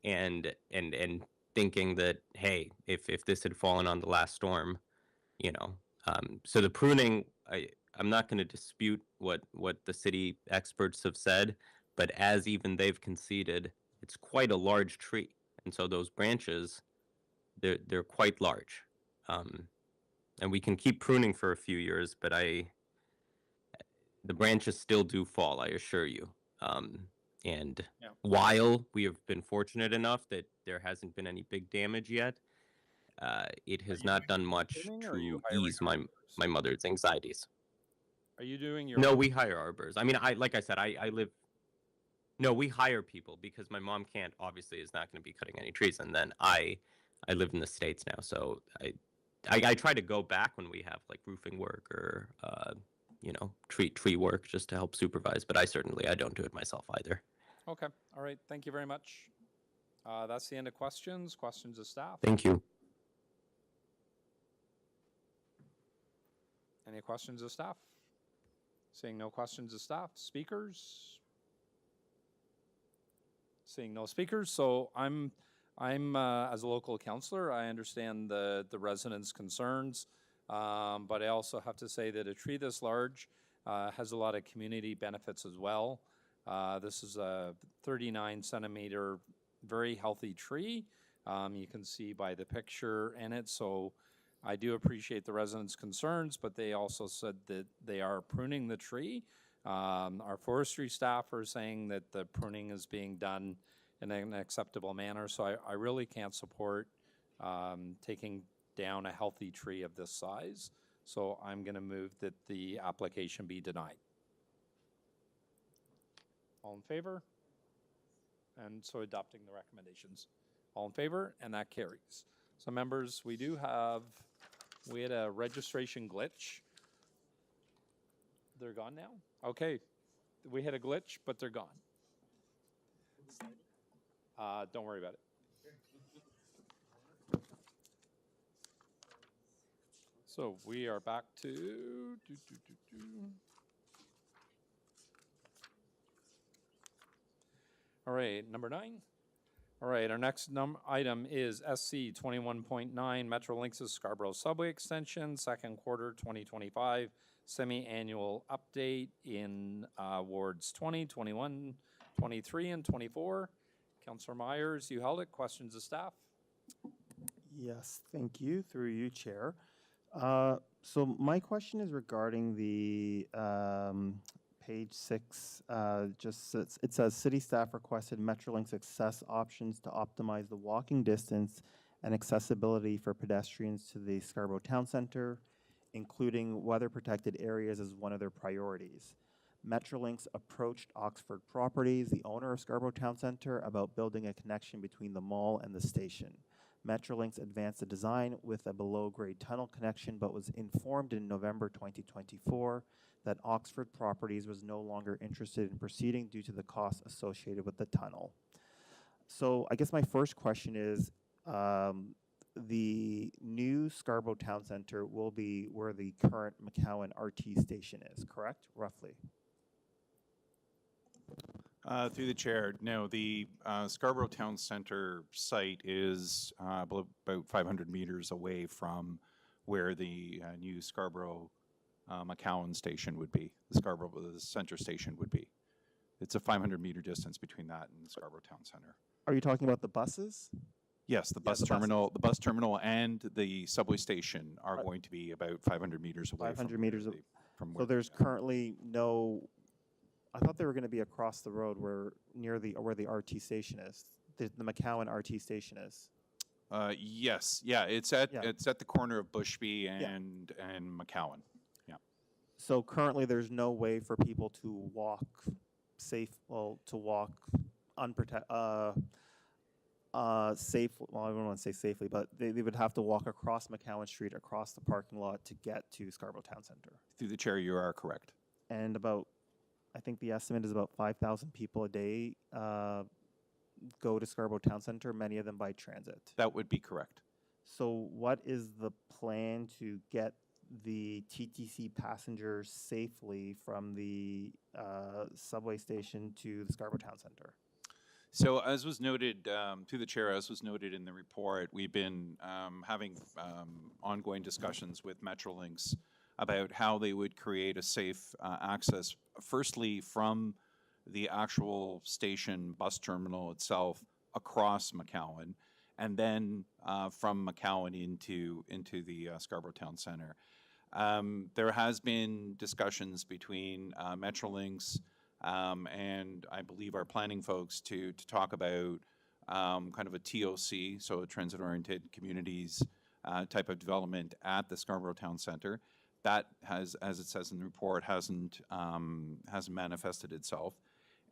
and thinking that, hey, if this had fallen on the last storm, so the pruning, I'm not going to dispute what the city experts have said, but as even they've conceded, it's quite a large tree. And so those branches, they're quite large. And we can keep pruning for a few years, but the branches still do fall, I assure you. While we have been fortunate enough that there hasn't been any big damage yet, it has not done much to ease my mother's anxieties. Are you doing your? No, we hire arbors. I mean, like I said, I live. No, we hire people because my mom obviously is not going to be cutting any trees, and then I live in the States now, so I try to go back when we have like roofing work or tree work just to help supervise, but I don't do it myself either. Okay, all right, thank you very much. That's the end of questions of staff. Thank you. Any questions of staff? Seeing no questions of staff. Speakers? Seeing no speakers, so I'm as a local councillor, I understand the residents' concerns, but I also have to say that a tree this large has a lot of community benefits as well. This is a 39 centimeter, very healthy tree. You can see by the picture in it, so I do appreciate the residents' concerns, but they also said that they are pruning the tree. Our forestry staff are saying that the pruning is being done in an acceptable manner, so I really can't support taking down a healthy tree of this size. So I'm going to move that the application be denied. All in favor? And so adopting the recommendations. All in favor? And that carries. So members, we had a registration glitch. They're gone now? Okay. We had a glitch, but they're gone. Don't worry about it. So we are back to All right, number 9. All right, our next item is SC 21.9 Metrolinx's Scarborough Subway Extension, second quarter 2025, semi-annual update in wards 20, 21, 23, and 24. Councillor Myers, you held it. Questions of staff? Yes, thank you. Through you, Chair. So my question is regarding the page 6. It says city staff requested Metrolinx access options to optimize the walking distance and accessibility for pedestrians to the Scarborough Town Centre, including weather-protected areas as one of their priorities. Metrolinx approached Oxford Properties, the owner of Scarborough Town Centre, about building a connection between the mall and the station. Metrolinx advanced a design with a below-grade tunnel connection, but was informed in November 2024 that Oxford Properties was no longer interested in proceeding due to the costs associated with the tunnel. So I guess my first question is, the new Scarborough Town Centre will be where the current McCowan RT station is, correct, roughly? Through the chair, no, the Scarborough Town Centre site is about 500 meters away from where the new Scarborough McCowan station would be, the centre station would be. It's a 500-meter distance between that and the Scarborough Town Centre. Are you talking about the buses? Yes, the bus terminal, the bus terminal and the subway station are going to be about 500 meters away. 500 meters from so there's currently no. I thought they were going to be across the road where the RT station is. The McCowan RT station is. Yes, yeah, it's at the corner of Bushby and McCowan. Yeah. So currently, there's no way for people to walk unprotected. Safe. Well, I don't want to say safely, but they would have to walk across McCowan Street, across the parking lot to get to Scarborough Town Centre. Through the chair, you are correct. And I think the estimate is about 5,000 people a day go to Scarborough Town Centre, many of them by transit. That would be correct. So what is the plan to get the TTC passengers safely from the subway station to the Scarborough Town Centre? So as was noted, through the chair, as was noted in the report, we've been having ongoing discussions with Metrolinx about how they would create a safe access, firstly from the actual station bus terminal itself across McCowan, and then from McCowan into the Scarborough Town Centre. There has been discussions between Metrolinx and I believe our planning folks to talk about kind of a TOC, so a transit-oriented communities type of development at the Scarborough Town Centre. That has, as it says in the report, hasn't manifested itself.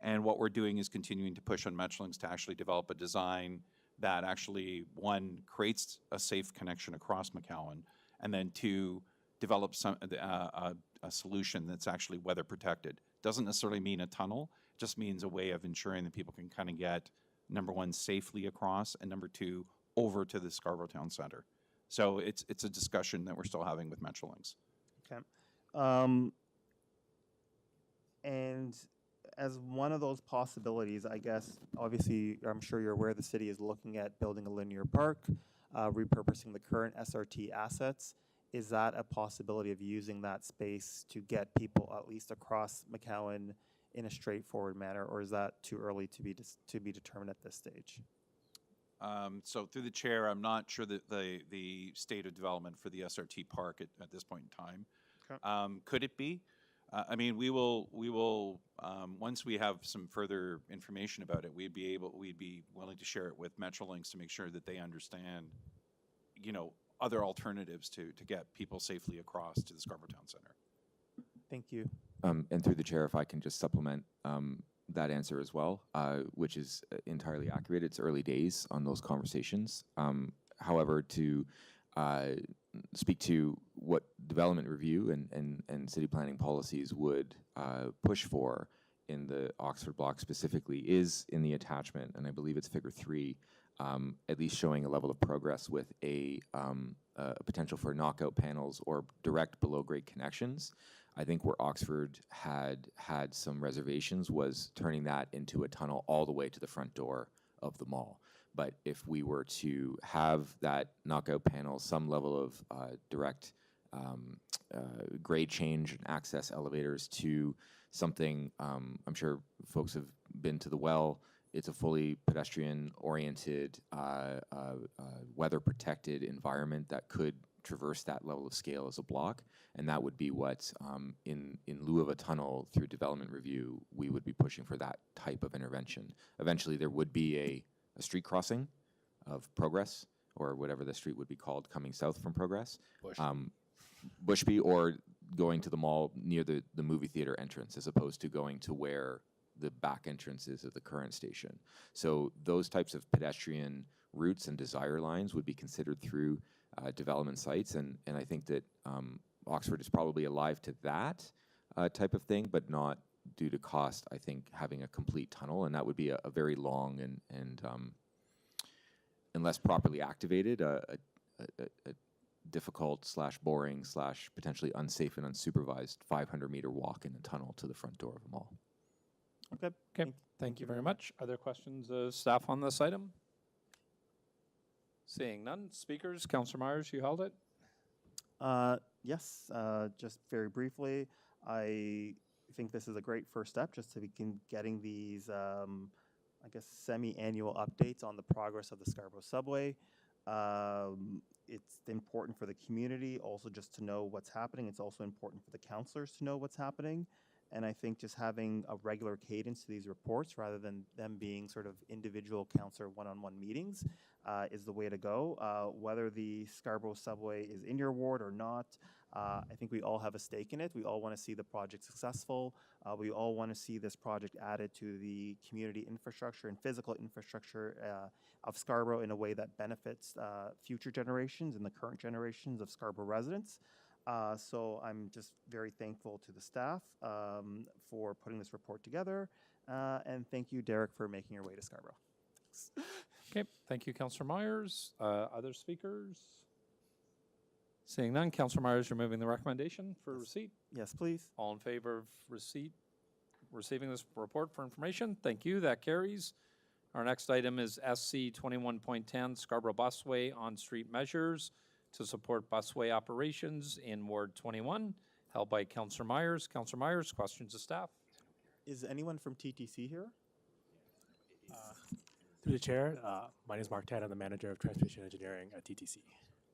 And what we're doing is continuing to push on Metrolinx to actually develop a design that actually, one, creates a safe connection across McCowan, and then two, develops a solution that's actually weather protected. Doesn't necessarily mean a tunnel, just means a way of ensuring that people can kind of get, number one, safely across, and number two, over to the Scarborough Town Centre. So it's a discussion that we're still having with Metrolinx. Okay. And as one of those possibilities, I guess, obviously, I'm sure you're aware the city is looking at building a linear park, repurposing the current SRT assets. Is that a possibility of using that space to get people at least across McCowan in a straightforward manner, or is that too early to be determined at this stage? So through the chair, I'm not sure that the state of development for the SRT park at this point in time. Okay. Could it be? I mean, we will once we have some further information about it, we'd be willing to share it with Metrolinx to make sure that they understand, other alternatives to get people safely across to the Scarborough Town Centre. Thank you. And through the chair, if I can just supplement that answer as well, which is entirely accurate. It's early days on those conversations. However, to speak to what development review and city planning policies would push for in the Oxford block specifically is in the attachment, and I believe it's figure 3, at least showing a level of progress with a potential for knockout panels or direct below-grade connections. I think where Oxford had some reservations was turning that into a tunnel all the way to the front door of the mall. But if we were to have that knockout panel, some level of direct grade change and access elevators to something, I'm sure folks have been to the Well. It's a fully pedestrian-oriented, weather-protected environment that could traverse that level of scale as a block, and that would be what, in lieu of a tunnel through development review, we would be pushing for that type of intervention. Eventually, there would be a street crossing of Progress, or whatever the street would be called, coming south from Progress. Bushby, or going to the mall near the movie theater entrance, as opposed to going to where the back entrance is of the current station. So those types of pedestrian routes and desire lines would be considered through development sites, and I think that Oxford is probably alive to that type of thing, but not due to cost. I think having a complete tunnel, and that would be a very long and unless properly activated, a difficult / boring / potentially unsafe and unsupervised 500-meter walk in the tunnel to the front door of the mall. Okay, thank you very much. Are there questions of staff on this item? Seeing none. Speakers, Councillor Myers, you held it? Yes, just very briefly, I think this is a great first step just to begin getting these, I guess, semi-annual updates on the progress of the Scarborough subway. It's important for the community also just to know what's happening. It's also important for the councillors to know what's happening. And I think just having a regular cadence to these reports rather than them being sort of individual councillor one-on-one meetings is the way to go. Whether the Scarborough subway is in your ward or not, I think we all have a stake in it. We all want to see the project successful. We all want to see this project added to the community infrastructure and physical infrastructure of Scarborough in a way that benefits future generations and the current generations of Scarborough residents. So I'm just very thankful to the staff for putting this report together. And thank you, Derek, for making your way to Scarborough. Okay, thank you, Councillor Myers. Other speakers? Seeing none, Councillor Myers, you're moving the recommendation for receipt? Yes, please. All in favor of receiving this report for information? Thank you, that carries. Our next item is SC 21.10, Scarborough Busway on-street measures to support busway operations in Ward 21, held by Councillor Myers. Councillor Myers, questions of staff? Is anyone from TTC here? Through the chair, my name is Mark Tan. I'm the manager of transportation engineering at TTC.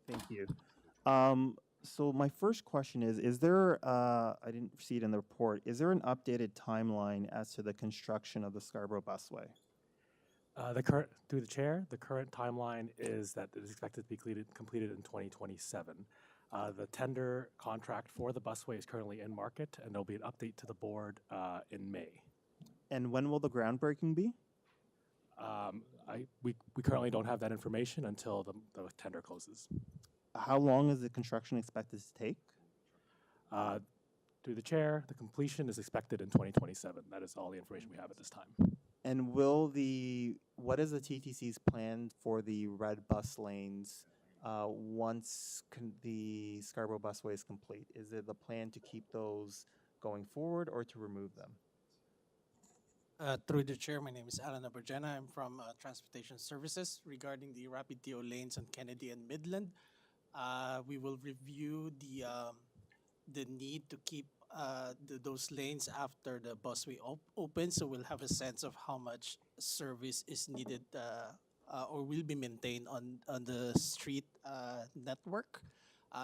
Thank you. So my first question is there, I didn't see it in the report, is there an updated timeline as to the construction of the Scarborough Busway? Through the chair, the current timeline is that it is expected to be completed in 2027. The tender contract for the busway is currently in market, and there'll be an update to the board in May. And when will the groundbreaking be? We currently don't have that information until the tender closes. How long is the construction expected to take? Through the chair, the completion is expected in 2027. That is all the information we have at this time. And what is the TTC's plan for the red bus lanes once the Scarborough Busway is complete? Is it the plan to keep those going forward or to remove them? Through the chair, my name is Alan Abergena. I'm from Transportation Services. Regarding the rapid TO lanes on Kennedy and Midland, we will review the need to keep those lanes after the busway opens, so we'll have a sense of how much service is needed or will be maintained on the street network.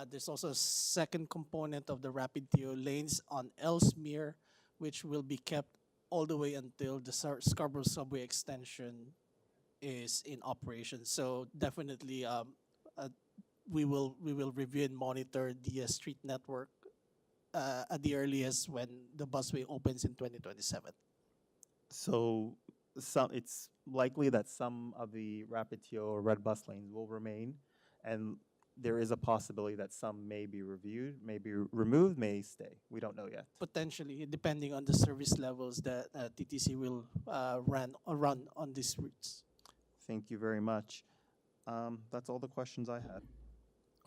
There's also a second component of the rapid TO lanes on Ellesmere, which will be kept all the way until the Scarborough subway extension is in operation. So definitely we will review and monitor the street network at the earliest when the busway opens in 2027. So it's likely that some of the rapid TO or red bus lanes will remain, and there is a possibility that some may be reviewed, may be removed, may stay. We don't know yet. Potentially, depending on the service levels that TTC will run on these routes. Thank you very much. That's all the questions I had.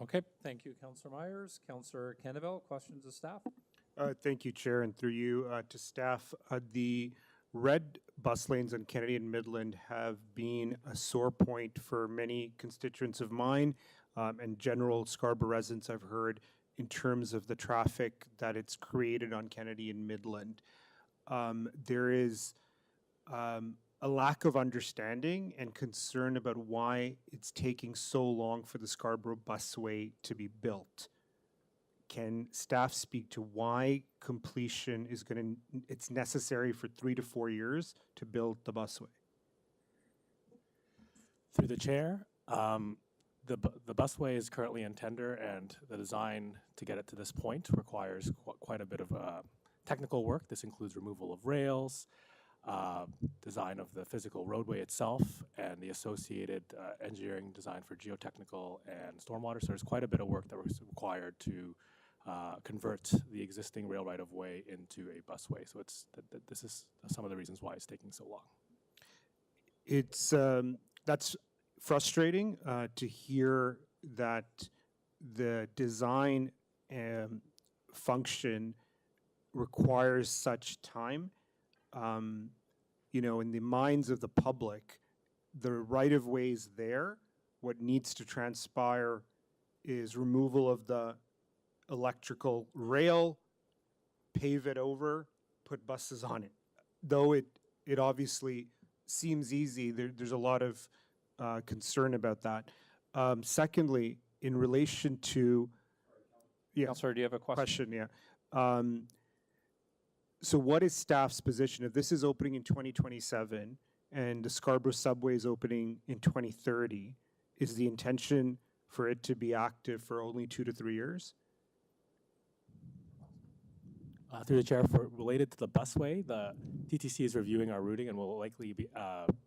Okay, thank you, Councillor Myers. Councillor Canaville, questions of staff? Thank you, Chair, and through you to staff. The red bus lanes on Kennedy and Midland have been a sore point for many constituents of mine and general Scarborough residents I've heard in terms of the traffic that it's created on Kennedy and Midland. There is a lack of understanding and concern about why it's taking so long for the Scarborough Busway to be built. Can staff speak to why completion is it's necessary for 3 to 4 years to build the busway? Through the chair, the busway is currently in tender, and the design to get it to this point requires quite a bit of technical work. This includes removal of rails, design of the physical roadway itself, and the associated engineering design for geotechnical and stormwater. So there's quite a bit of work that was required to convert the existing rail right-of-way into a busway. So this is some of the reasons why it's taking so long. It's that's frustrating to hear that the design function requires such time. You know, in the minds of the public, the right-of-way is there. What needs to transpire is removal of the electrical rail, pave it over, put buses on it. Though it obviously seems easy, there's a lot of concern about that. Secondly, in relation to... Yeah, Councillor, do you have a question? Yeah. So what is staff's position? If this is opening in 2027 and the Scarborough subway is opening in 2030, is the intention for it to be active for only 2 to 3 years? Through the chair, related to the busway, the TTC is reviewing our routing and will likely be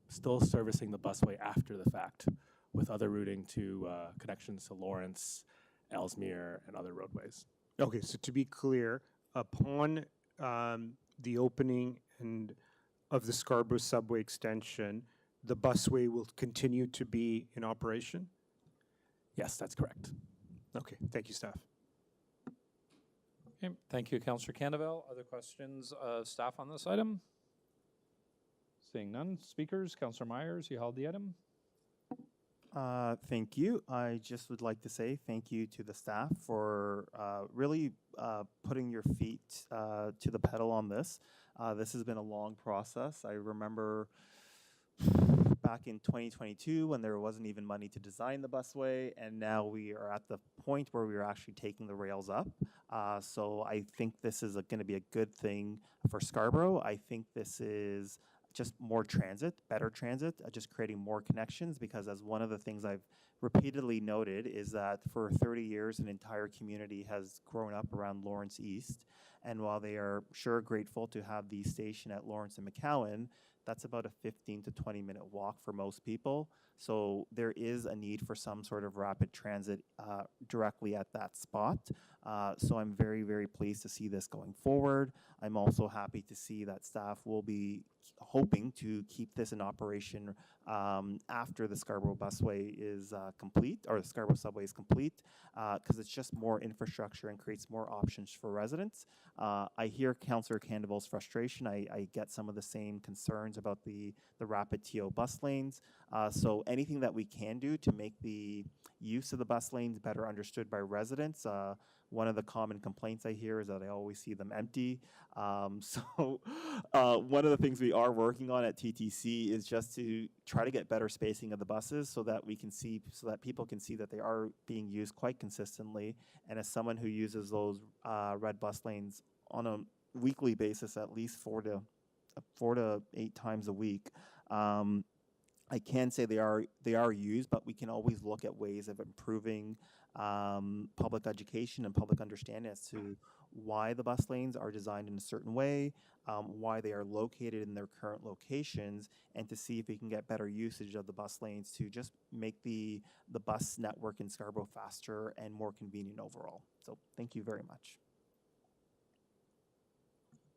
still servicing the busway after the fact with other routing to connections to Lawrence, Ellesmere, and other roadways. Okay, so to be clear, upon the opening of the Scarborough subway extension, the busway will continue to be in operation? Yes, that's correct. Okay, thank you, staff. Okay, thank you, Councillor Canaville. Other questions of staff on this item? Seeing none. Speakers, Councillor Myers, you held the item. Thank you. I just would like to say thank you to the staff for really putting your feet to the pedal on this. This has been a long process. I remember back in 2022 when there wasn't even money to design the busway, and now we are at the point where we are actually taking the rails up. So I think this is going to be a good thing for Scarborough. I think this is just more transit, better transit, just creating more connections, because as one of the things I've repeatedly noted is that for 30 years an entire community has grown up around Lawrence East, and while they are sure grateful to have the station at Lawrence and McCowan, that's about a 15 to 20 minute walk for most people. So there is a need for some sort of rapid transit directly at that spot. So I'm very, very pleased to see this going forward. I'm also happy to see that staff will be hoping to keep this in operation after the Scarborough busway is complete, or the Scarborough subway is complete, because it's just more infrastructure and creates more options for residents. I hear Councillor Candeville's frustration. I get some of the same concerns about the rapid TO bus lanes. So anything that we can do to make the use of the bus lanes better understood by residents. One of the common complaints I hear is that I always see them empty. So one of the things we are working on at TTC is just to try to get better spacing of the buses so that we can see, so that people can see that they are being used quite consistently. And as someone who uses those red bus lanes on a weekly basis, at least 4 to 8 times a week, I can say they are used, but we can always look at ways of improving public education and public understanding as to why the bus lanes are designed in a certain way, why they are located in their current locations, and to see if we can get better usage of the bus lanes to just make the bus network in Scarborough faster and more convenient overall. So thank you very much.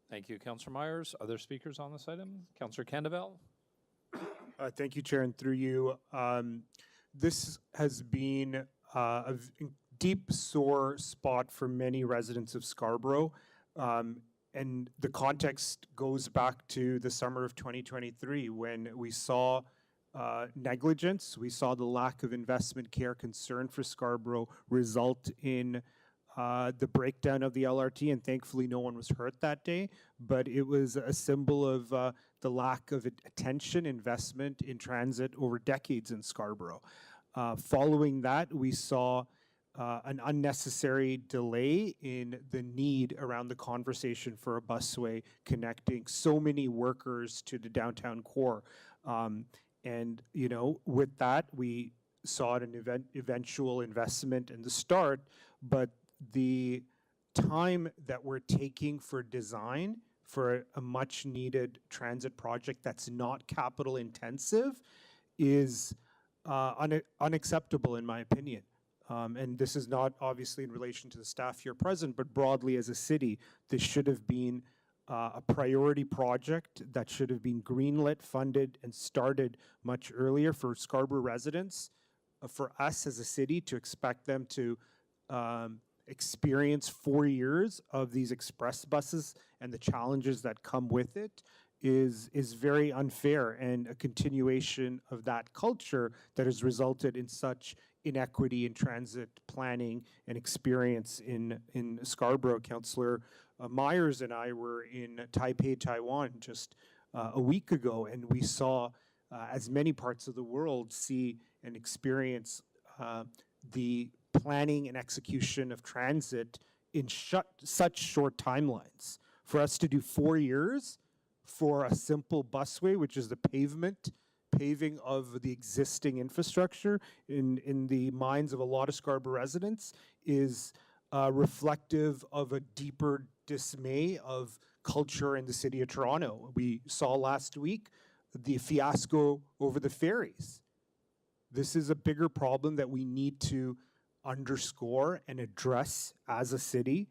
Thank you, Councillor Myers. Other speakers on this item? Councillor Candeville? Thank you, Chair, and through you. This has been a deep sore spot for many residents of Scarborough. And the context goes back to the summer of 2023 when we saw negligence, we saw the lack of investment care concern for Scarborough result in the breakdown of the LRT, and thankfully no one was hurt that day, but it was a symbol of the lack of attention, investment in transit over decades in Scarborough. Following that, we saw an unnecessary delay in the need around the conversation for a busway connecting so many workers to the downtown core. And, you know, with that, we saw an eventual investment in the start, but the time that we're taking for design for a much needed transit project that's not capital intensive is unacceptable in my opinion. And this is not obviously in relation to the staff here present, but broadly as a city, this should have been a priority project that should have been greenlit, funded, and started much earlier for Scarborough residents. For us as a city to expect them to experience 4 years of these express buses and the challenges that come with it is very unfair, and a continuation of that culture that has resulted in such inequity in transit planning and experience in Scarborough. Councillor Myers and I were in Taipei, Taiwan just a week ago, and we saw, as many parts of the world see and experience the planning and execution of transit in such short timelines. For us to do 4 years for a simple busway, which is the paving of the existing infrastructure in the minds of a lot of Scarborough residents, is reflective of a deeper dismay of culture in the city of Toronto. We saw last week the fiasco over the ferries. This is a bigger problem that we need to underscore and address as a city.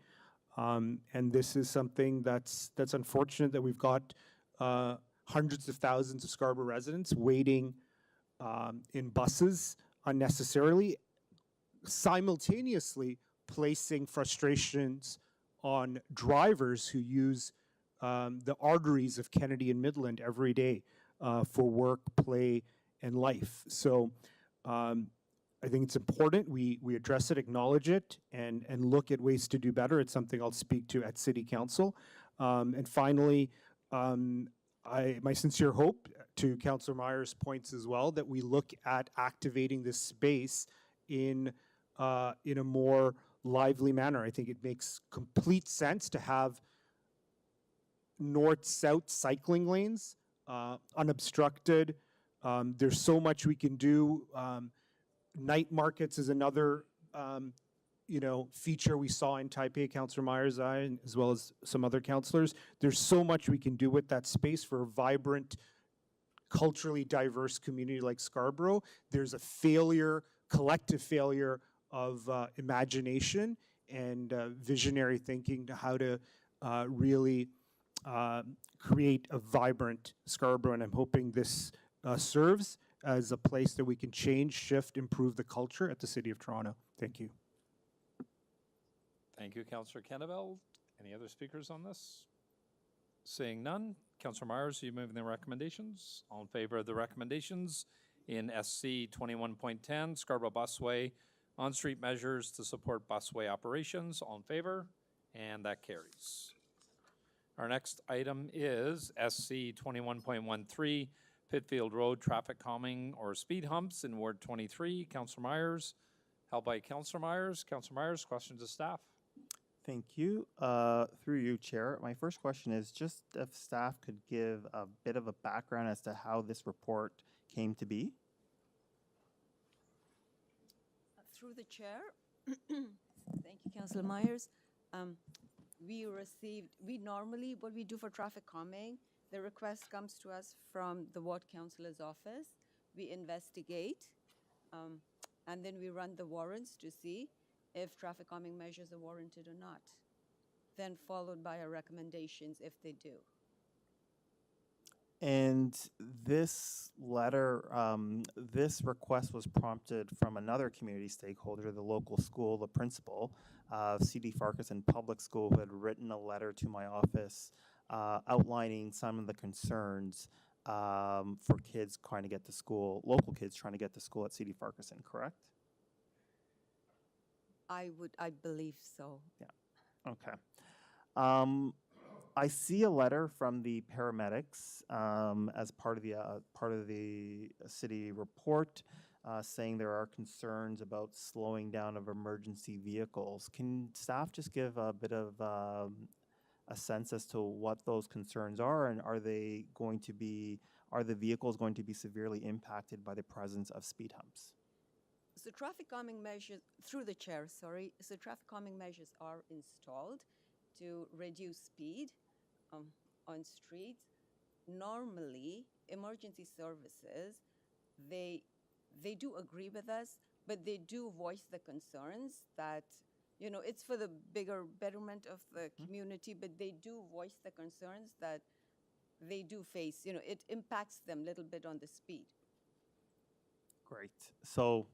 And this is something that's unfortunate, that we've got hundreds of thousands of Scarborough residents waiting in buses unnecessarily, simultaneously placing frustrations on drivers who use the arteries of Kennedy and Midland every day for work, play, and life. So I think it's important we address it, acknowledge it, and look at ways to do better. It's something I'll speak to at City Council. And finally, my sincere hope, to Councillor Myers' points as well, that we look at activating this space in a more lively manner. I think it makes complete sense to have north-south cycling lanes unobstructed. There's so much we can do. Night markets is another feature we saw in Taipei, Councillor Myers, as well as some other councillors. There's so much we can do with that space for a vibrant, culturally diverse community like Scarborough. There's a collective failure of imagination and visionary thinking to how to really create a vibrant Scarborough, and I'm hoping this serves as a place that we can change, shift, improve the culture at the City of Toronto. Thank you. Thank you, Councillor Kenneville. Any other speakers on this? Seeing none, Councillor Myers, are you moving the recommendations? All in favor of the recommendations in SC 21.10, Scarborough Busway, on-street measures to support busway operations. All in favor? And that carries. Our next item is SC 21.13, Pitfield Road traffic calming or speed humps in Ward 23. Councillor Myers, held by Councillor Myers. Councillor Myers, questions to staff. Thank you. Through you, Chair. My first question is just if staff could give a bit of a background as to how this report came to be. Through the Chair. Thank you, Councillor Myers. Normally what we do for traffic calming, the request comes to us from the Ward Councillor's office. We investigate, and then we run the warrants to see if traffic calming measures are warranted or not, then followed by our recommendations if they do. And this letter, this request was prompted from another community stakeholder, the local school, the principal of C.D. Farquharson Public School, who had written a letter to my office outlining some of the concerns for kids trying to get to school, local kids trying to get to school at C.D. Farquharson, correct? I believe so. Yeah, okay. I see a letter from the paramedics as part of the city report saying there are concerns about slowing down of emergency vehicles. Can staff just give a bit of a sense as to what those concerns are, and are the vehicles going to be severely impacted by the presence of speed humps? So traffic calming measures, through the chair, sorry. So traffic calming measures are installed to reduce speed on streets. Normally, emergency services, they do agree with us, but they do voice the concerns that, you know, it's for the bigger betterment of the community, but they do voice the concerns that they do face. You know, it impacts them a little bit on the speed. Great. So,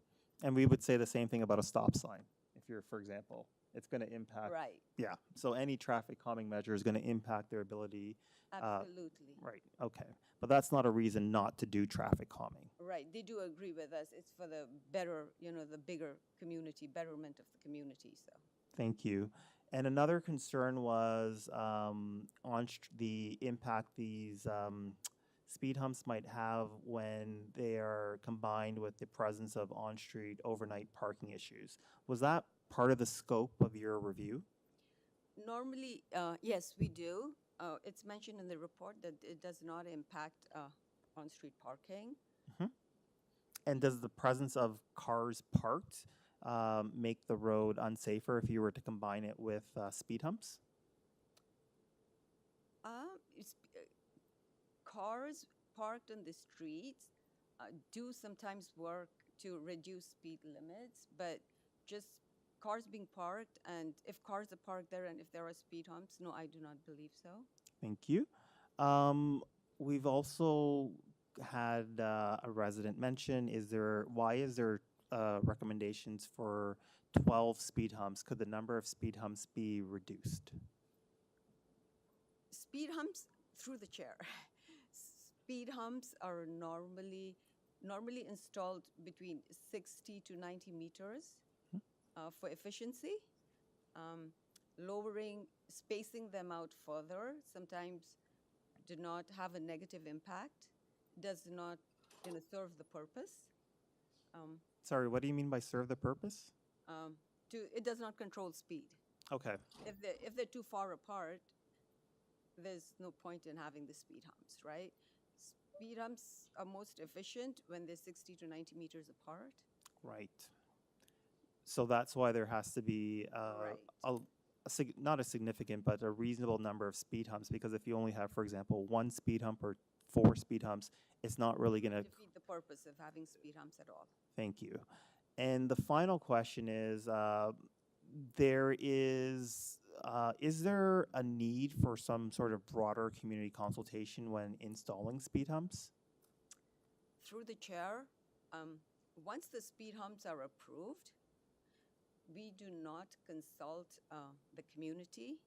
and we would say the same thing about a stop sign. If you're, for example, it's going to impact. Right. Yeah. So any traffic calming measure is going to impact their ability. Absolutely. Right. Okay. But that's not a reason not to do traffic calming. Right. They do agree with us. It's for the better, you know, the bigger community, betterment of the community. So. Thank you. And another concern was on the impact these speed humps might have when they are combined with the presence of on-street overnight parking issues. Was that part of the scope of your review? Normally, yes, we do. It's mentioned in the report that it does not impact on-street parking. Mm-hmm. And does the presence of cars parked make the road unsafer if you were to combine it with speed humps? Cars parked on the streets do sometimes work to reduce speed limits, but just cars being parked, and if cars are parked there and if there are speed humps, no, I do not believe so. Thank you. We've also had a resident mention, why is there recommendations for 12 speed humps? Could the number of speed humps be reduced? Speed humps, through the chair. Speed humps are normally installed between 60 to 90 meters for efficiency. Spacing them out further sometimes do not have a negative impact, does not serve the purpose. Sorry, what do you mean by serve the purpose? It does not control speed. Okay. If they're too far apart, there's no point in having the speed humps, right? Speed humps are most efficient when they're 60 to 90 meters apart. Right. So that's why there has to be not a significant, but a reasonable number of speed humps, because if you only have, for example, 1 speed hump or 4 speed humps, it's not really going to defeat the purpose of having speed humps at all. Thank you. And the final question is, is there a need for some sort of broader community consultation when installing speed humps? Through the chair, once the speed humps are approved, we do not consult the community.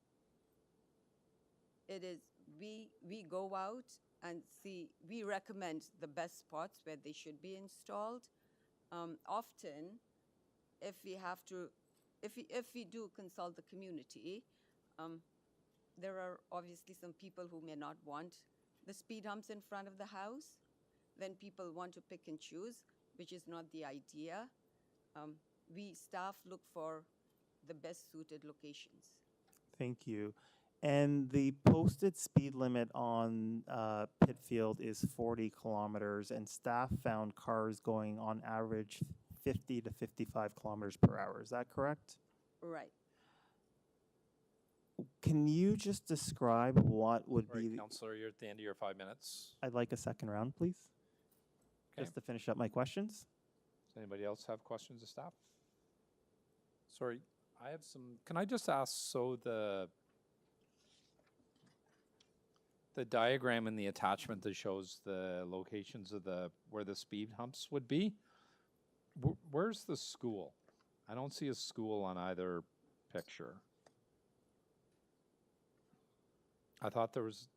It is, we go out and see, we recommend the best spots where they should be installed. Often, if we do consult the community, there are obviously some people who may not want the speed humps in front of the house. Then people want to pick and choose, which is not the idea. We staff look for the best suited locations. Thank you. And the posted speed limit on Pitfield is 40 kilometers, and staff found cars going on average 50 to 55 kilometers per hour. Is that correct? Right. Can you just describe what would be... Councillor, you're at the end of your 5 minutes. I'd like a second round, please. Okay. Just to finish up my questions. Does anybody else have questions of staff? Sorry, I have some... Can I just ask, so The diagram in the attachment that shows the locations of where the speed humps would be, where's the school? I don't see a school on either picture. I thought there was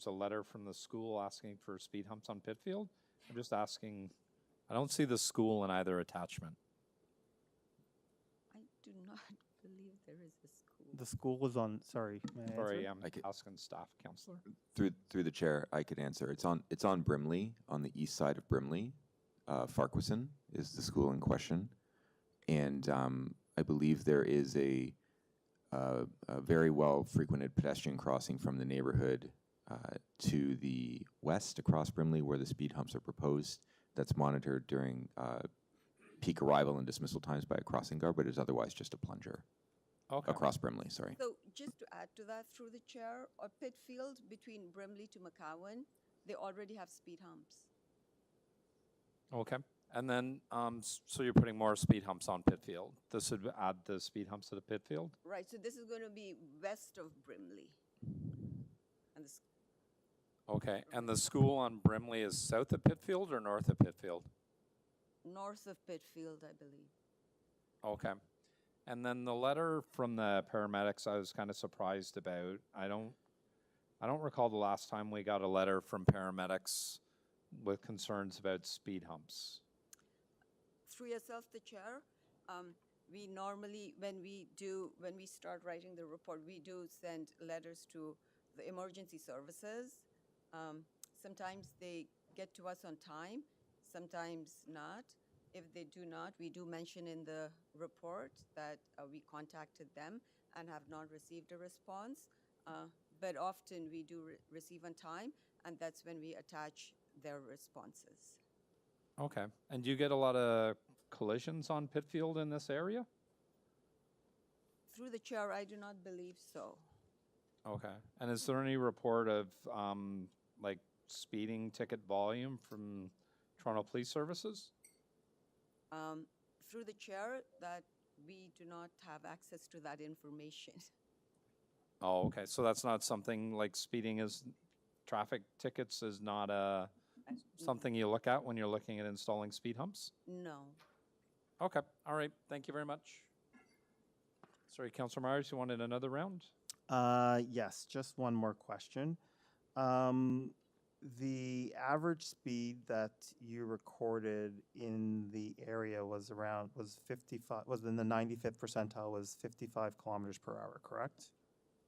a letter from the school asking for speed humps on Pitfield. I'm just asking, I don't see the school in either attachment. I do not believe there is a school. The school was on, sorry, may I Sorry, answer? I'm asking staff, Counselor. Through the chair, I could answer. It's on Brimleigh, on the east side of Brimleigh. Farquharson is the school in question, and I believe there is a very well frequented pedestrian crossing from the neighborhood to the west across Brimleigh, where the speed humps are proposed. That's monitored during peak arrival and dismissal times by a crossing guard, but is otherwise just a plunger. Okay. Across Brimleigh, sorry. So just to add to that, through the chair, or Pitfield between Brimleigh to McCowan, they already have speed humps. Okay. And then, so you're putting more speed humps on Pitfield. This would add the speed humps to the Pitfield? Right, so this is going to be west of Brimleigh. And this, Okay. And the school on Brimleigh is south of Pitfield or north of Pitfield? north of Pitfield, I believe. Okay. And then the letter from the paramedics, I was kind of surprised about. I don't recall the last time we got a letter from paramedics with concerns about speed humps. Through yourself, the chair, we normally, when we start writing the report, we do send letters to the emergency services. Sometimes they get to us on time, sometimes not. If they do not, we do mention in the report that we contacted them and have not received a response. But often we do receive on time, and that's when we attach their responses. Okay. And do you get a lot of collisions on Pitfield in this area? Through the chair, I do not believe so. Okay. And is there any report of like speeding ticket volume from Toronto Police Services? Through the chair, that we do not have access to that information. Oh, okay. So that's not something like speeding is, traffic tickets is not something you look at when you're looking at installing speed humps? No. Okay. All right. Thank you very much. Sorry, Councillor Myers, you wanted another round? Yes, just one more question. The average speed that you recorded in the area was in the 95th percentile, was 55 kilometers per hour, correct?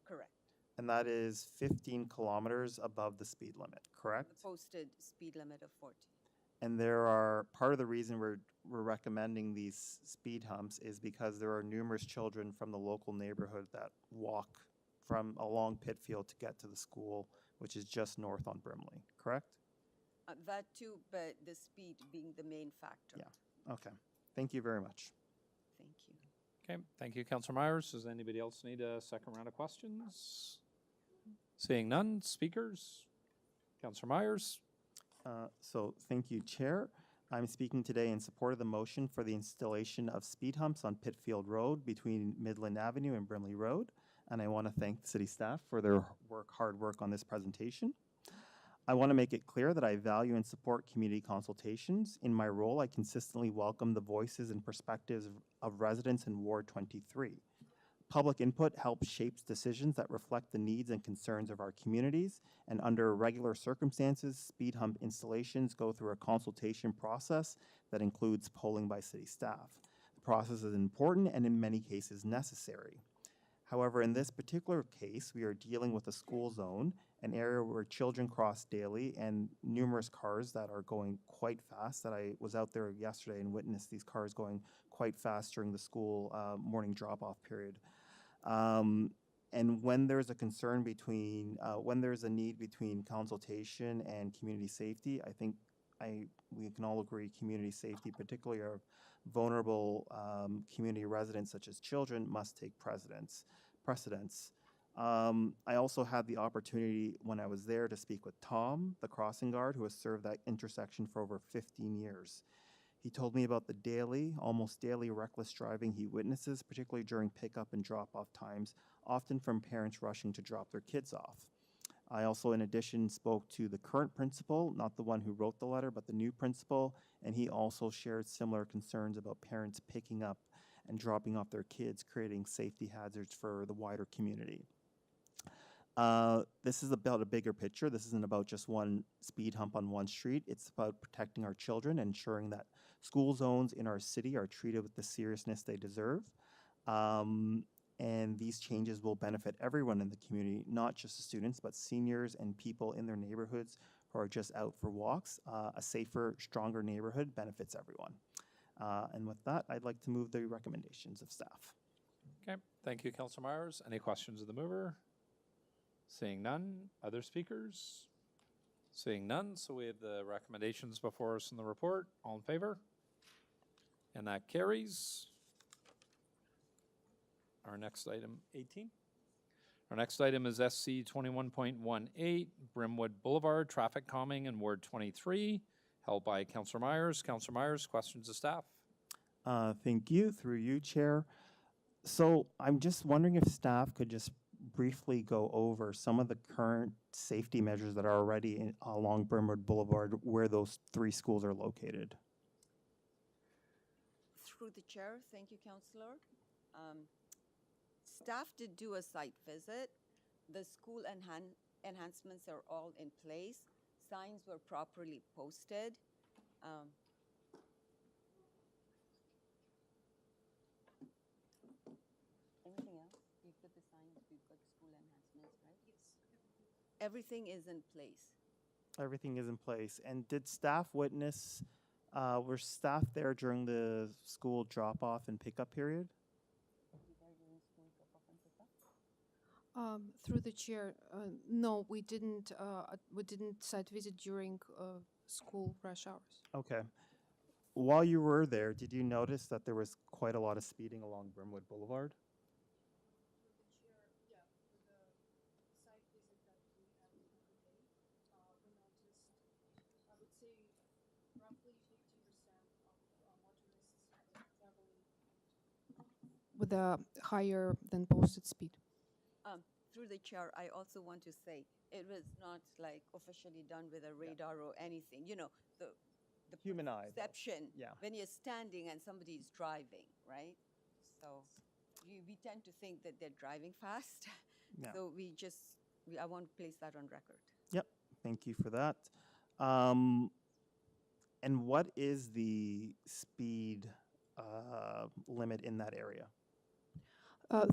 Correct. And that is 15 kilometers above the speed limit, correct? The posted speed limit of 40. And part of the reason we're recommending these speed humps is because there are numerous children from the local neighborhood that walk from along Pitfield to get to the school, which is just north on Brimleigh, correct? That too, but the speed being the main factor. Yeah, okay. Thank you very much. Thank you. Okay. Thank you, Councillor Myers. Does anybody else need a second round of questions? Seeing none, speakers? Councillor Myers? So thank you, Chair. I'm speaking today in support of the motion for the installation of speed humps on Pitfield Road between Midland Avenue and Brimleigh Road. And I want to thank the city staff for their hard work on this presentation. I want to make it clear that I value and support community consultations. In my role, I consistently welcome the voices and perspectives of residents in Ward 23. Public input helps shape decisions that reflect the needs and concerns of our communities, and under regular circumstances, speed hump installations go through a consultation process that includes polling by city staff. The process is important and in many cases necessary. However, in this particular case, we are dealing with a school zone, an area where children cross daily, and numerous cars that are going quite fast. That I was out there yesterday and witnessed these cars going quite fast during the school morning drop-off period. And when there's a concern between, when there's a need between consultation and community safety, I think we can all agree community safety, particularly our vulnerable community residents such as children, must take precedence. I also had the opportunity when I was there to speak with Tom, the crossing guard, who has served that intersection for over 15 years. He told me about the almost daily reckless driving he witnesses, particularly during pickup and drop-off times, often from parents rushing to drop their kids off. I also, in addition, spoke to the current principal, not the one who wrote the letter, but the new principal, and he also shared similar concerns about parents picking up and dropping off their kids, creating safety hazards for the wider community. This is about a bigger picture. This isn't about just one speed hump on one street. It's about protecting our children, ensuring that school zones in our city are treated with the seriousness they deserve. And these changes will benefit everyone in the community, not just the students, but seniors and people in their neighborhoods who are just out for walks. A safer, stronger neighborhood benefits everyone. And with that, I'd like to move the recommendations of staff. Okay, thank you, Councillor Myers. Any questions of the mover? Seeing none. Other speakers? Seeing none, so we have the recommendations before us in the report. All in favor? And that carries. Our next item, 18. Our next item is SC 21.18, Brimwood Boulevard, traffic calming in Ward 23, held by Councillor Myers. Councillor Myers, questions of staff? Thank you, through you, Chair. So I'm just wondering if staff could just briefly go over some of the current safety measures that are already along Brimwood Boulevard where those 3 schools are located. Through the chair, thank you, Councillor. Staff did do a site visit. The school enhancements are all in place. Signs were properly posted. Anything else? We've got the signs, we've got school enhancements, right? Yes. Everything is in place. Everything is in place. And did staff witness, were staff there during the school drop-off and pickup period? Through the chair, no, we didn't site visit during school rush hours. Okay. While you were there, did you notice that there was quite a lot of speeding along Brimwood Boulevard? With a higher than posted speed. Through the chair, I also want to say it was not like officially done with a radar or anything. You know, the human eye perception yeah. when you're standing and somebody is driving, right? So we tend to think that they're driving fast. Yeah. So I want to place that on record. Yep, thank you for that. And what is the speed limit in that area?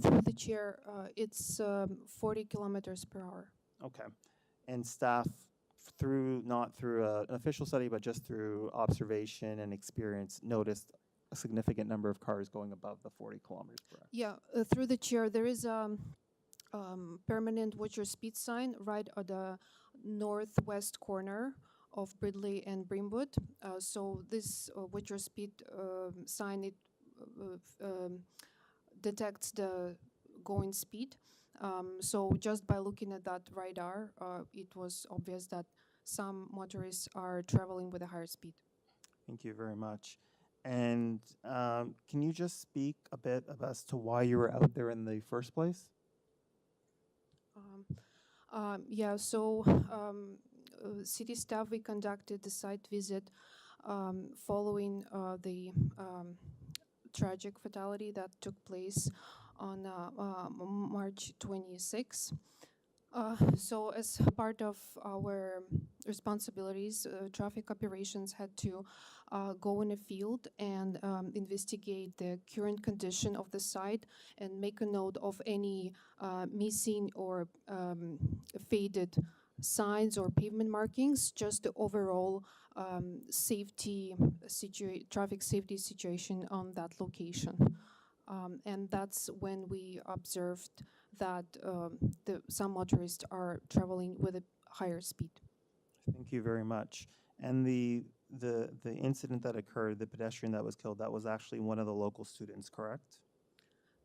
Through the chair, it's 40 kilometers per hour. Okay. And staff, not through an official study, but just through observation and experience, noticed a significant number of cars going above the 40 kilometers per hour. Yeah, through the chair, there is a permanent watch your speed sign right at the northwest corner of Benleigh and Brimwood. So this watch your speed sign, it detects the going speed. So just by looking at that radar, it was obvious that some motorists are traveling with a higher speed. Thank you very much. And can you just speak a bit as to why you were out there in the first place? Yeah, so city staff, we conducted the site visit following the tragic fatality that took place on March 26. So as part of our responsibilities, traffic operations had to go in a field and investigate the current condition of the site and make a note of any missing or faded signs or pavement markings, just the overall traffic safety situation on that location. And that's when we observed that some motorists are traveling with a higher speed. Thank you very much. And the incident that occurred, the pedestrian that was killed, that was actually one of the local students, correct?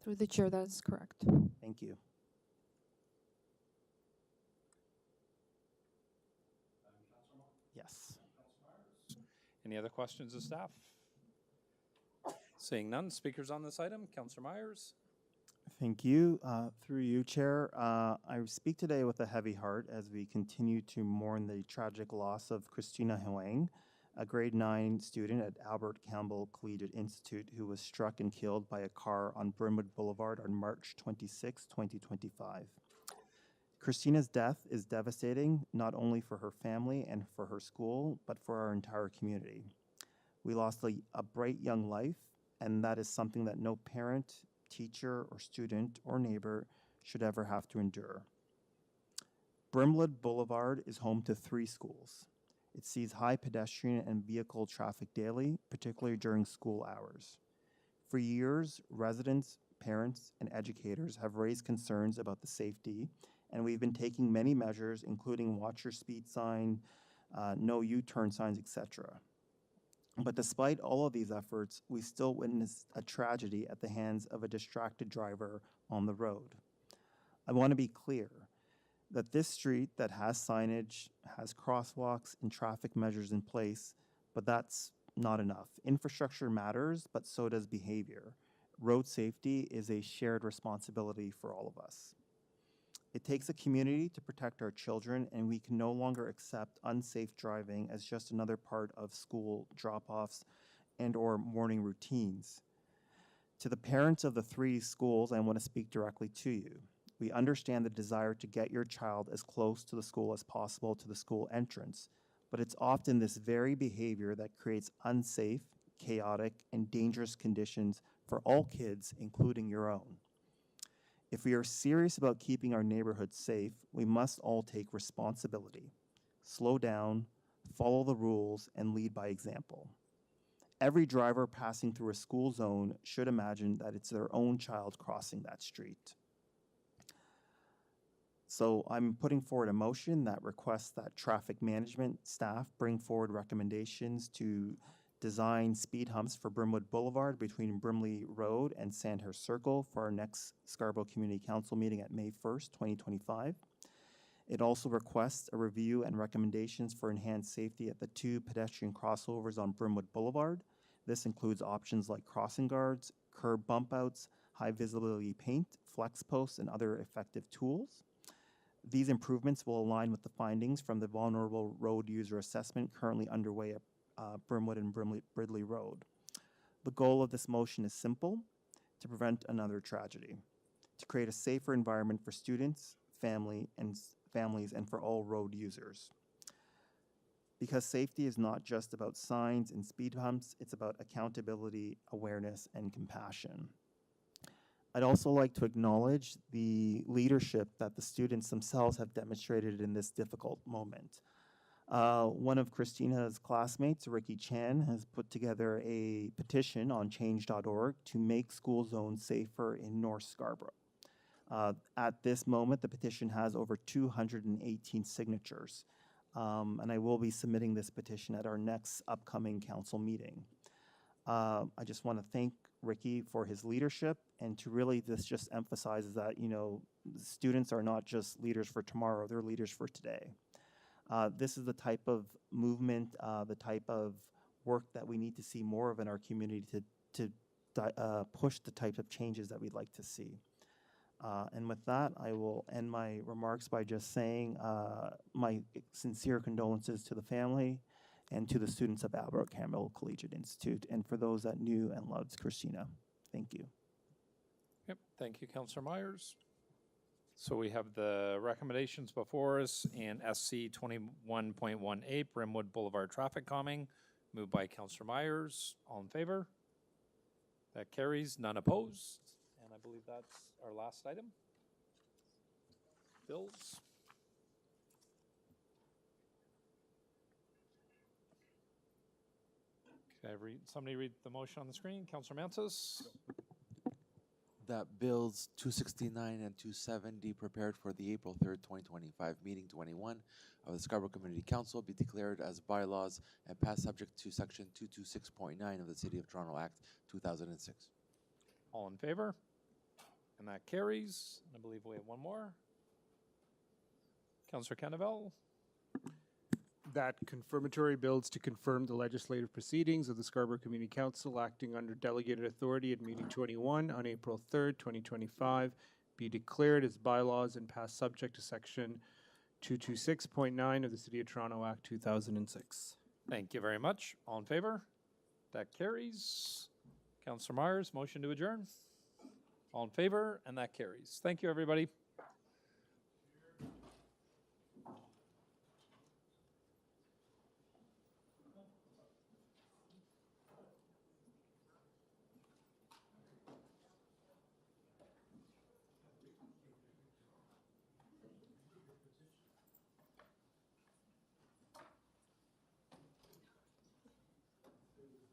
Through the chair, that is correct. Thank you. Yes. Any other questions of staff? Seeing none, speakers on this item, Councillor Myers. Thank you. Through you, Chair, I speak today with a heavy heart as we continue to mourn the tragic loss of Christina Huang, a grade 9 student at Albert Campbell Collegiate Institute who was struck and killed by a car on Brimwood Boulevard on March 26, 2025. Christina's death is devastating, not only for her family and for her school, but for our entire community. We lost a bright young life, and that is something that no parent, teacher, or student, or neighbor should ever have to endure. Brimwood Boulevard is home to 3 schools. It sees high pedestrian and vehicle traffic daily, particularly during school hours. For years, residents, parents, and educators have raised concerns about the safety, and we've been taking many measures, including watch your speed sign, no U-turn signs, etc. But despite all of these efforts, we still witness a tragedy at the hands of a distracted driver on the road. I want to be clear that this street that has signage, has crosswalks and traffic measures in place, but that's not enough. Infrastructure matters, but so does behavior. Road safety is a shared responsibility for all of us. It takes a community to protect our children, and we can no longer accept unsafe driving as just another part of school drop-offs and/or morning routines. To the parents of the 3 schools, I want to speak directly to you. We understand the desire to get your child as close to the school as possible to the school entrance, but it's often this very behavior that creates unsafe, chaotic, and dangerous conditions for all kids, including your own. If we are serious about keeping our neighborhoods safe, we must all take responsibility. Slow down, follow the rules, and lead by example. Every driver passing through a school zone should imagine that it's their own child crossing that street. So I'm putting forward a motion that requests that traffic management staff bring forward recommendations to design speed humps for Brimwood Boulevard between Brimley Road and Sandhurst Circle for our next Scarborough Community Council meeting at May 1st, 2025. It also requests a review and recommendations for enhanced safety at the 2 pedestrian crossovers on Brimwood Boulevard. This includes options like crossing guards, curb bump outs, high visibility paint, flex posts, and other effective tools. These improvements will align with the findings from the Vulnerable Road User Assessment currently underway at Brimwood and Bridley Road. The goal of this motion is simple: to prevent another tragedy, to create a safer environment for students, families, and for all road users. Because safety is not just about signs and speed humps, it's about accountability, awareness, and compassion. I'd also like to acknowledge the leadership that the students themselves have demonstrated in this difficult moment. One of Christina's classmates, Ricky Chan, has put together a petition on change.org to make school zones safer in North Scarborough. At this moment, the petition has over 218 signatures, and I will be submitting this petition at our next upcoming council meeting. I just want to thank Ricky for his leadership, and to really this just emphasizes that, you know, students are not just leaders for tomorrow, they're leaders for today. This is the type of movement, the type of work that we need to see more of in our community to push the types of changes that we'd like to see. And with that, I will end my remarks by just saying my sincere condolences to the family and to the students of Albert Campbell Collegiate Institute, and for those that knew and loved Christina. Thank you. Yep, thank you, Councillor Myers. So we have the recommendations before us in SC 21.18, Brimwood Boulevard traffic calming, moved by Councillor Myers. All in favor? That carries, none opposed. And I believe that's our last item. Bills. Can somebody read the motion on the screen? Councillor Manse. That bills 269 and 270 prepared for the April 3rd, 2025 meeting 21 of the Scarborough Community Council be declared as bylaws and pass subject to section 226.9 of the City of Toronto Act 2006. All in favor? And that carries. I believe we have one more. Councillor Canavelle. that confirmatory bills to confirm the legislative proceedings of the Scarborough Community Council acting under delegated authority at meeting 21 on April 3rd, 2025 be declared as bylaws and passed subject to section 226.9 of the City of Toronto Act 2006. Thank you very much. All in favor? That carries. Councillor Myers, motion to adjourn. All in favor, and that carries. Thank you, everybody.